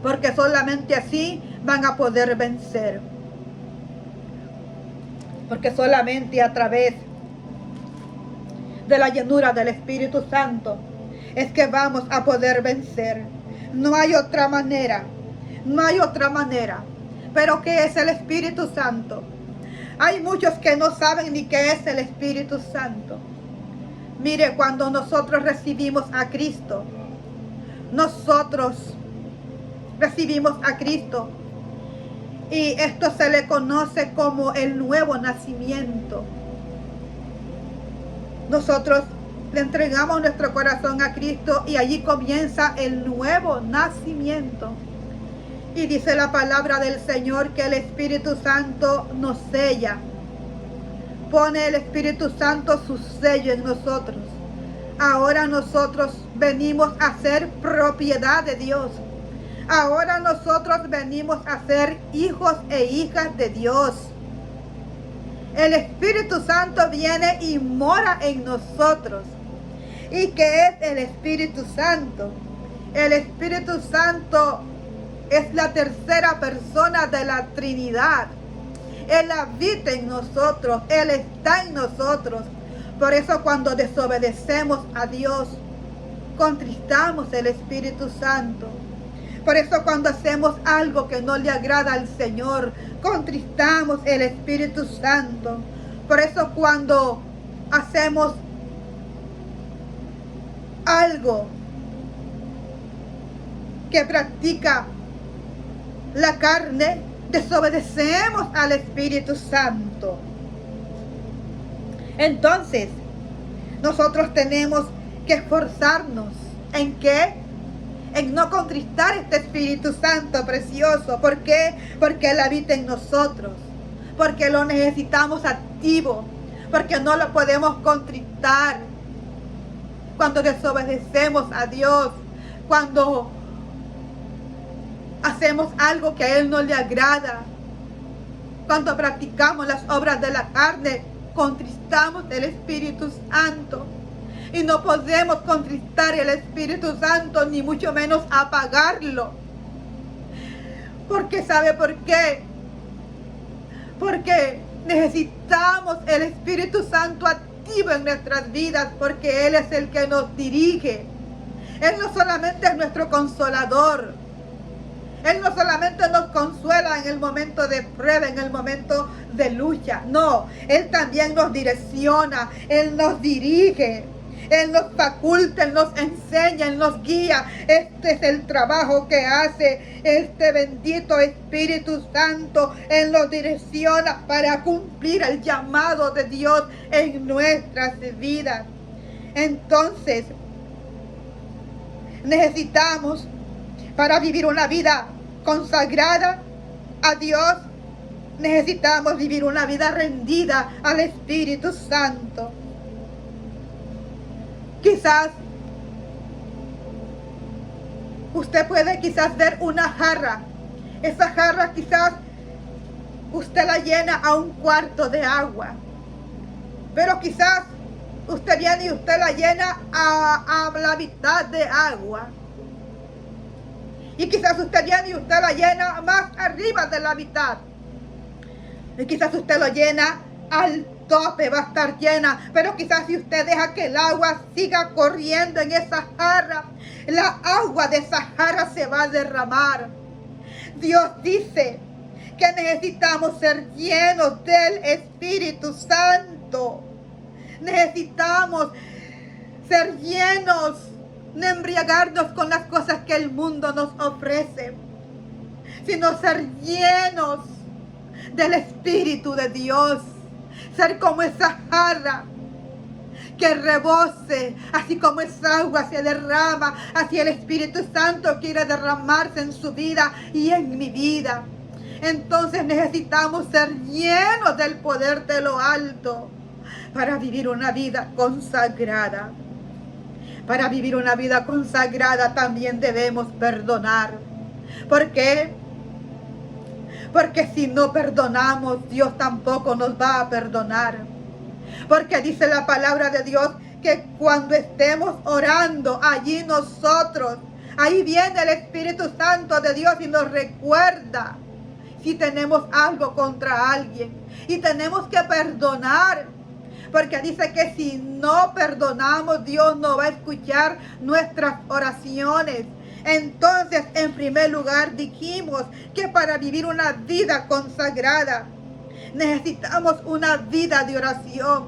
porque solamente así van a poder vencer. Porque solamente a través de la llenura del Espíritu Santo es que vamos a poder vencer. No hay otra manera. No hay otra manera. Pero ¿qué es el Espíritu Santo? Hay muchos que no saben ni qué es el Espíritu Santo. Mire, cuando nosotros recibimos a Cristo, nosotros recibimos a Cristo, y esto se le conoce como el nuevo nacimiento. Nosotros le entregamos nuestro corazón a Cristo y allí comienza el nuevo nacimiento. Y dice la palabra del Señor que el Espíritu Santo nos sella. Pone el Espíritu Santo su sello en nosotros. Ahora nosotros venimos a ser propiedad de Dios. Ahora nosotros venimos a ser hijos e hijas de Dios. El Espíritu Santo viene y mora en nosotros. ¿Y qué es el Espíritu Santo? El Espíritu Santo es la tercera persona de la Trinidad. Él habita en nosotros, Él está en nosotros. Por eso cuando desobedecemos a Dios, contristamos el Espíritu Santo. Por eso cuando hacemos algo que no le agrada al Señor, contristamos el Espíritu Santo. Por eso cuando hacemos algo que practica la carne, desobedecemos al Espíritu Santo. Entonces, nosotros tenemos que esforzarnos. ¿En qué? En no contristar este Espíritu Santo precioso. ¿Por qué? Porque Él habita en nosotros. Porque lo necesitamos activo. Porque no lo podemos contristar cuando desobedecemos a Dios. Cuando hacemos algo que a Él no le agrada. Cuando practicamos las obras de la carne, contristamos el Espíritu Santo. Y no podemos contristar el Espíritu Santo, ni mucho menos apagarlo. Porque ¿sabe por qué? Porque necesitamos el Espíritu Santo activo en nuestras vidas, porque Él es el que nos dirige. Él no solamente es nuestro consolador. Él no solamente nos consuela en el momento de prueba, en el momento de lucha. No, Él también nos direcciona, Él nos dirige. Él nos faculta, Él nos enseña, Él nos guía. Este es el trabajo que hace este bendito Espíritu Santo. Él nos direcciona para cumplir el llamado de Dios en nuestras vidas. Entonces, necesitamos, para vivir una vida consagrada a Dios, necesitamos vivir una vida rendida al Espíritu Santo. Quizás usted puede ver una jarra. Esa jarra quizás usted la llena a un cuarto de agua. Pero quizás usted viene y usted la llena a la mitad de agua. Y quizás usted viene y usted la llena más arriba de la mitad. Y quizás usted lo llena al tope, va a estar llena. Pero quizás si usted deja que el agua siga corriendo en esa jarra, la agua de esa jarra se va a derramar. Dios dice que necesitamos ser llenos del Espíritu Santo. Necesitamos ser llenos, no embriagarnos con las cosas que el mundo nos ofrece, sino ser llenos del Espíritu de Dios. Ser como esa jarra que rebose, así como esa agua se derrama, así el Espíritu Santo quiere derramarse en su vida y en mi vida. Entonces necesitamos ser llenos del poder de lo alto para vivir una vida consagrada. Para vivir una vida consagrada también debemos perdonar. ¿Por qué? Porque si no perdonamos, Dios tampoco nos va a perdonar. Porque dice la palabra de Dios que cuando estemos orando, allí nosotros, ahí viene el Espíritu Santo de Dios y nos recuerda si tenemos algo contra alguien. Y tenemos que perdonar. Porque dice que si no perdonamos, Dios no va a escuchar nuestras oraciones. Entonces, en primer lugar, dijimos que para vivir una vida consagrada, necesitamos una vida de oración.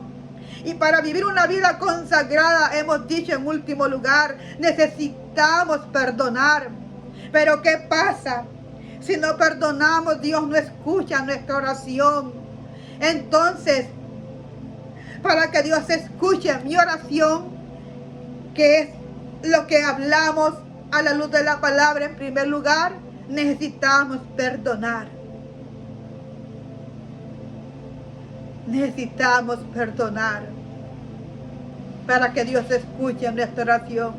Y para vivir una vida consagrada, hemos dicho en último lugar, necesitamos perdonar. Pero ¿qué pasa? Si no perdonamos, Dios no escucha nuestra oración. Entonces, para que Dios escuche mi oración, que es lo que hablamos a la luz de la palabra, en primer lugar, necesitamos perdonar. Necesitamos perdonar para que Dios escuche nuestra oración.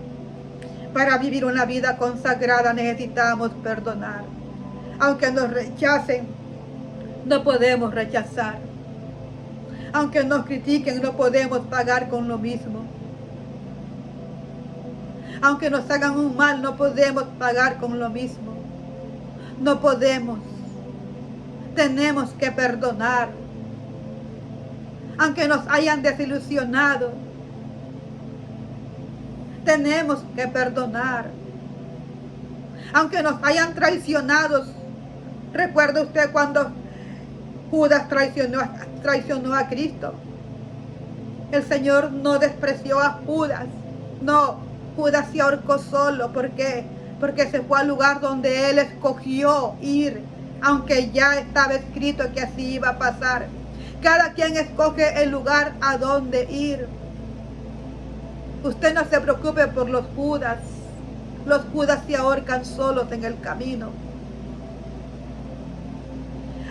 Para vivir una vida consagrada necesitamos perdonar. Aunque nos rechacen, no podemos rechazar. Aunque nos critiquen, no podemos pagar con lo mismo. Aunque nos hagan un mal, no podemos pagar con lo mismo. No podemos. Tenemos que perdonar. Aunque nos hayan desilusionado, tenemos que perdonar. Aunque nos hayan traicionado. ¿Recuerda usted cuando Judas traicionó a Cristo? El Señor no despreció a Judas. No, Judas se ahorcó solo. ¿Por qué? porque se fue al lugar donde Él escogió ir, aunque ya estaba escrito que así iba a pasar. Cada quien escoge el lugar a donde ir. Usted no se preocupe por los Judas. Los Judas se ahorcan solos en el camino.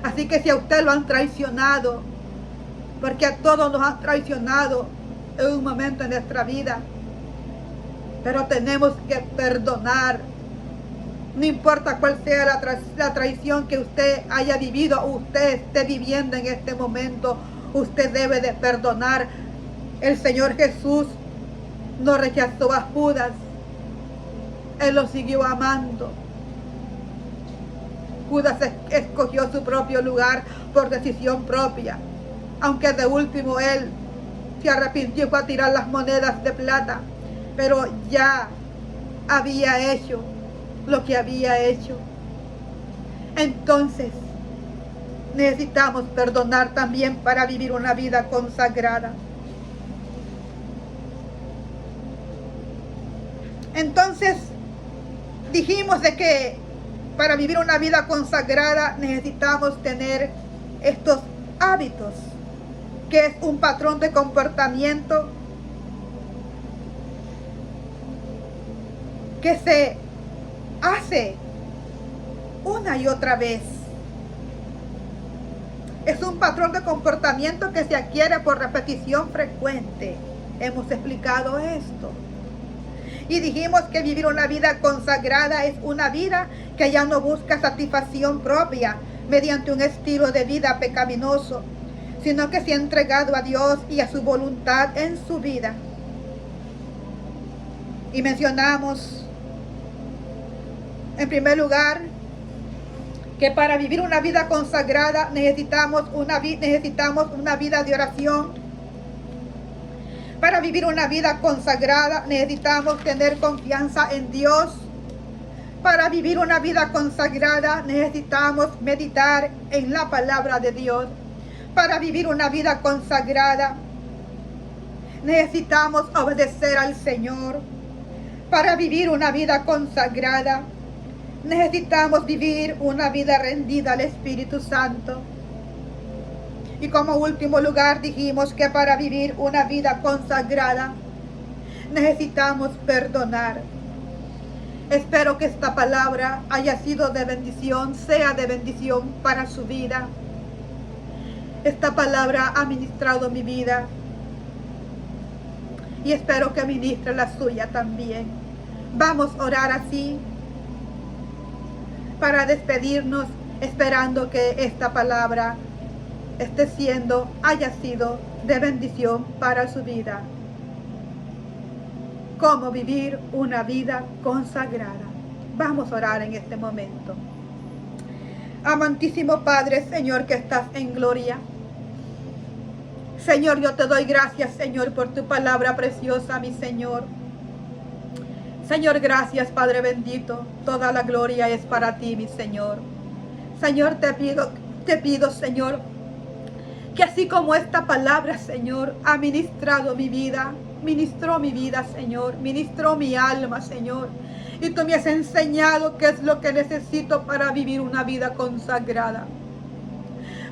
Así que si a usted lo han traicionado, porque a todos nos han traicionado en un momento en nuestra vida, pero tenemos que perdonar. No importa cuál sea la traición que usted haya vivido o usted esté viviendo en este momento, usted debe de perdonar. El Señor Jesús no rechazó a Judas. Él lo siguió amando. Judas escogió su propio lugar por decisión propia. Aunque de último él se arrepintió y fue a tirar las monedas de plata. Pero ya había hecho lo que había hecho. Entonces, necesitamos perdonar también para vivir una vida consagrada. Entonces, dijimos de que para vivir una vida consagrada necesitamos tener estos hábitos, que es un patrón de comportamiento que se hace una y otra vez. Es un patrón de comportamiento que se adquiere por repetición frecuente. Hemos explicado esto. Y dijimos que vivir una vida consagrada es una vida que ya no busca satisfacción propia mediante un estilo de vida pecaminoso, sino que se ha entregado a Dios y a su voluntad en su vida. Y mencionamos, en primer lugar, que para vivir una vida consagrada necesitamos una vida de oración. Para vivir una vida consagrada necesitamos tener confianza en Dios. Para vivir una vida consagrada necesitamos meditar en la palabra de Dios. Para vivir una vida consagrada necesitamos obedecer al Señor. Para vivir una vida consagrada necesitamos vivir una vida rendida al Espíritu Santo. Y como último lugar dijimos que para vivir una vida consagrada necesitamos perdonar. Espero que esta palabra haya sido de bendición, sea de bendición para su vida. Esta palabra ha ministrado mi vida y espero que ministre la suya también. Vamos a orar así para despedirnos, esperando que esta palabra haya sido de bendición para su vida. Cómo vivir una vida consagrada. Vamos a orar en este momento. Amantísimo Padre, Señor, que estás en gloria. Señor, yo te doy gracias, Señor, por tu palabra preciosa, mi Señor. Señor, gracias, Padre bendito. Toda la gloria es para ti, mi Señor. Señor, te pido, Señor, que así como esta palabra, Señor, ha ministrado mi vida, ministró mi vida, Señor, ministró mi alma, Señor, y tú me has enseñado qué es lo que necesito para vivir una vida consagrada.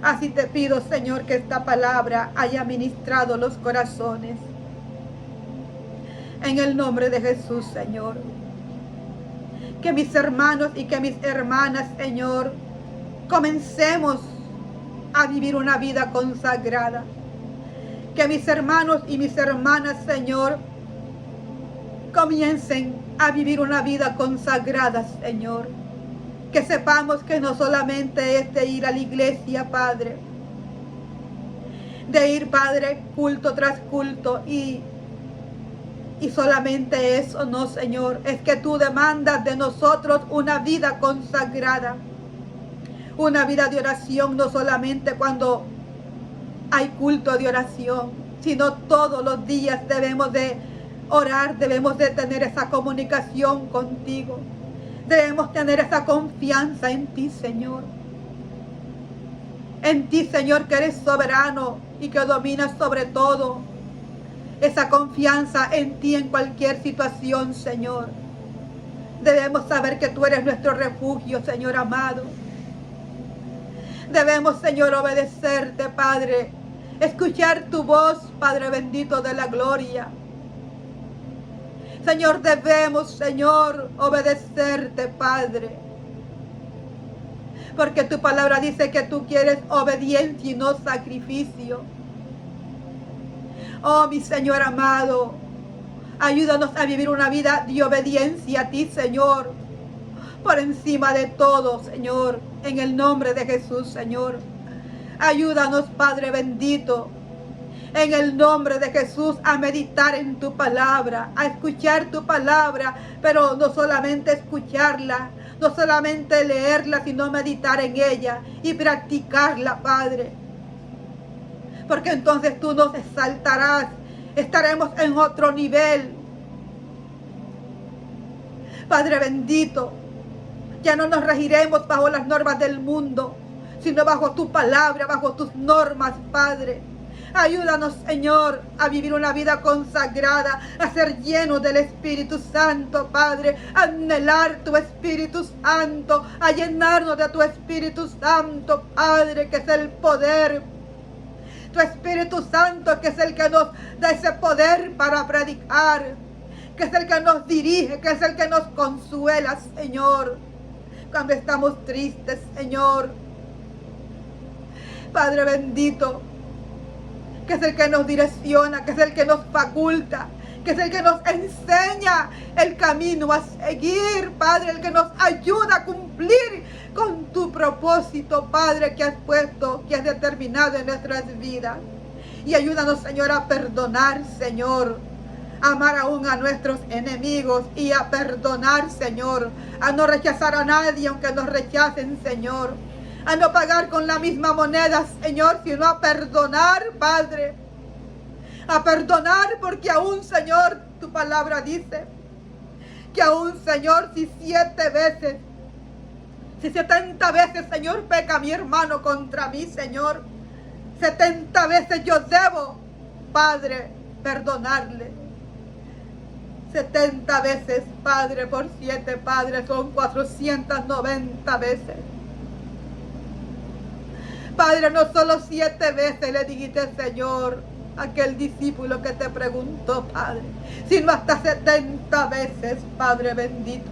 Así te pido, Señor, que esta palabra haya ministrado los corazones. En el nombre de Jesús, Señor. Que mis hermanos y que mis hermanas, Señor, comencemos a vivir una vida consagrada. Que mis hermanos y mis hermanas, Señor, comiencen a vivir una vida consagrada, Señor. Que sepamos que no solamente es de ir a la iglesia, Padre. De ir, Padre, culto tras culto y solamente eso, no, Señor. Es que tú demandas de nosotros una vida consagrada. Una vida de oración, no solamente cuando hay culto de oración, sino todos los días debemos de orar, debemos de tener esa comunicación contigo. Debemos tener esa confianza en ti, Señor. En ti, Señor, que eres soberano y que dominas sobre todo. Esa confianza en ti en cualquier situación, Señor. Debemos saber que tú eres nuestro refugio, Señor amado. Debemos, Señor, obedecerte, Padre. Escuchar tu voz, Padre bendito de la gloria. Señor, debemos, Señor, obedecerte, Padre. Porque tu palabra dice que tú quieres obediencia y no sacrificio. Oh, mi Señor amado, ayúdanos a vivir una vida de obediencia a ti, Señor. Por encima de todo, Señor, en el nombre de Jesús, Señor. Ayúdanos, Padre bendito, en el nombre de Jesús, a meditar en tu palabra, a escuchar tu palabra, pero no solamente escucharla, no solamente leerla, sino meditar en ella y practicarla, Padre. Porque entonces tú nos exaltarás, estaremos en otro nivel. Padre bendito, ya no nos regiremos bajo las normas del mundo, sino bajo tu palabra, bajo tus normas, Padre. Ayúdanos, Señor, a vivir una vida consagrada, a ser llenos del Espíritu Santo, Padre, a anhelar tu Espíritu Santo, a llenarnos de tu Espíritu Santo, Padre, que es el poder. Tu Espíritu Santo, que es el que nos da ese poder para predicar, que es el que nos dirige, que es el que nos consuela, Señor, cuando estamos tristes, Señor. Padre bendito, que es el que nos direcciona, que es el que nos faculta, que es el que nos enseña el camino a seguir, Padre, el que nos ayuda a cumplir con tu propósito, Padre, que has puesto, que has determinado en nuestras vidas. Y ayúdanos, Señor, a perdonar, Señor, a amar aún a nuestros enemigos y a perdonar, Señor, a no rechazar a nadie aunque nos rechacen, Señor, a no pagar con la misma moneda, Señor, sino a perdonar, Padre, a perdonar, porque aún, Señor, tu palabra dice que aún, Señor, si 7 veces, si 70 veces, Señor, peca mi hermano contra mí, Señor, 70 veces yo debo, Padre, perdonarle. 70 veces, Padre, por 7, Padre, son 490 veces. Padre, no solo 7 veces le dijiste, Señor, a aquel discípulo que te preguntó, Padre, sino hasta 70 veces, Padre bendito.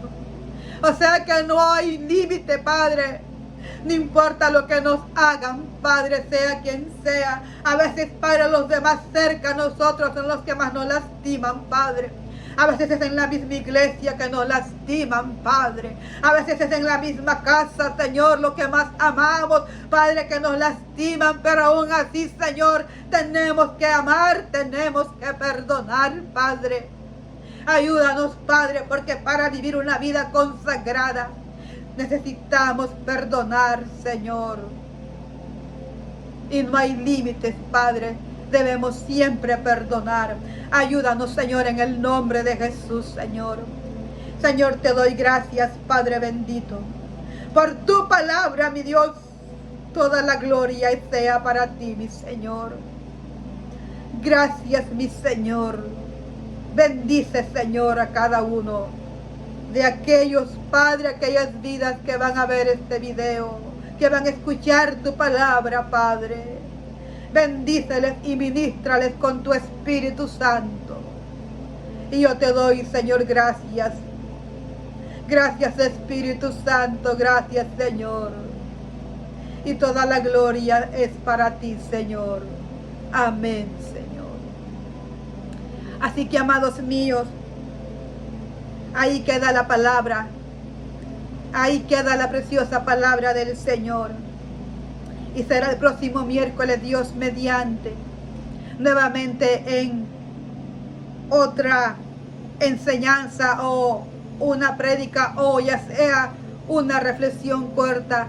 O sea que no hay límite, Padre. No importa lo que nos hagan, Padre, sea quien sea. A veces, Padre, los demás cerca a nosotros son los que más nos lastiman, Padre. A veces es en la misma iglesia que nos lastiman, Padre. A veces es en la misma casa, Señor, lo que más amamos, Padre, que nos lastiman. Pero aún así, Señor, tenemos que amar, tenemos que perdonar, Padre. Ayúdanos, Padre, porque para vivir una vida consagrada necesitamos perdonar, Señor. Y no hay límites, Padre. Debemos siempre perdonar. Ayúdanos, Señor, en el nombre de Jesús, Señor. Señor, te doy gracias, Padre bendito, por tu palabra, mi Dios. Toda la gloria sea para ti, mi Señor. Gracias, mi Señor. Bendice, Señor, a cada uno de aquellos, Padre, aquellas vidas que van a ver este video, que van a escuchar tu palabra, Padre. Bendíceles y ministrales con tu Espíritu Santo. Y yo te doy, Señor, gracias. Gracias, Espíritu Santo. Gracias, Señor. Y toda la gloria es para ti, Señor. Amén, Señor. Así que, amados míos, ahí queda la palabra. Ahí queda la preciosa palabra del Señor. Y será el próximo miércoles, Dios mediante, nuevamente en otra enseñanza o una prédica o ya sea una reflexión corta,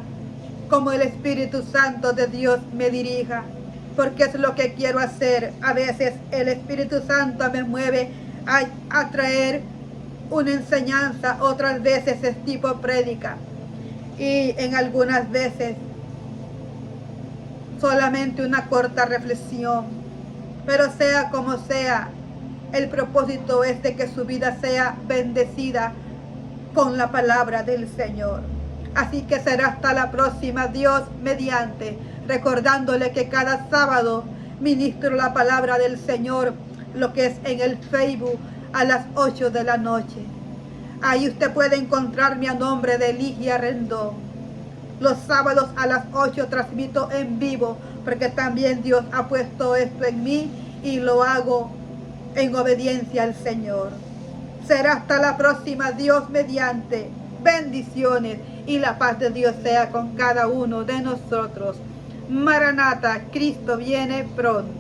como el Espíritu Santo de Dios me dirija, porque es lo que quiero hacer. A veces el Espíritu Santo me mueve a traer una enseñanza, otras veces es tipo prédica y en algunas veces solamente una corta reflexión. Pero sea como sea, el propósito es de que su vida sea bendecida con la palabra del Señor. Así que será hasta la próxima, Dios mediante, recordándole que cada sábado ministro la palabra del Señor, lo que es en el Facebook a las 8 de la noche. Ahí usted puede encontrarme a nombre de Ligia Rendón. Los sábados a las 8 transmito en vivo, porque también Dios ha puesto esto en mí y lo hago en obediencia al Señor. Será hasta la próxima, Dios mediante. Bendiciones y la paz de Dios sea con cada uno de nosotros. Maranata, Cristo viene pronto.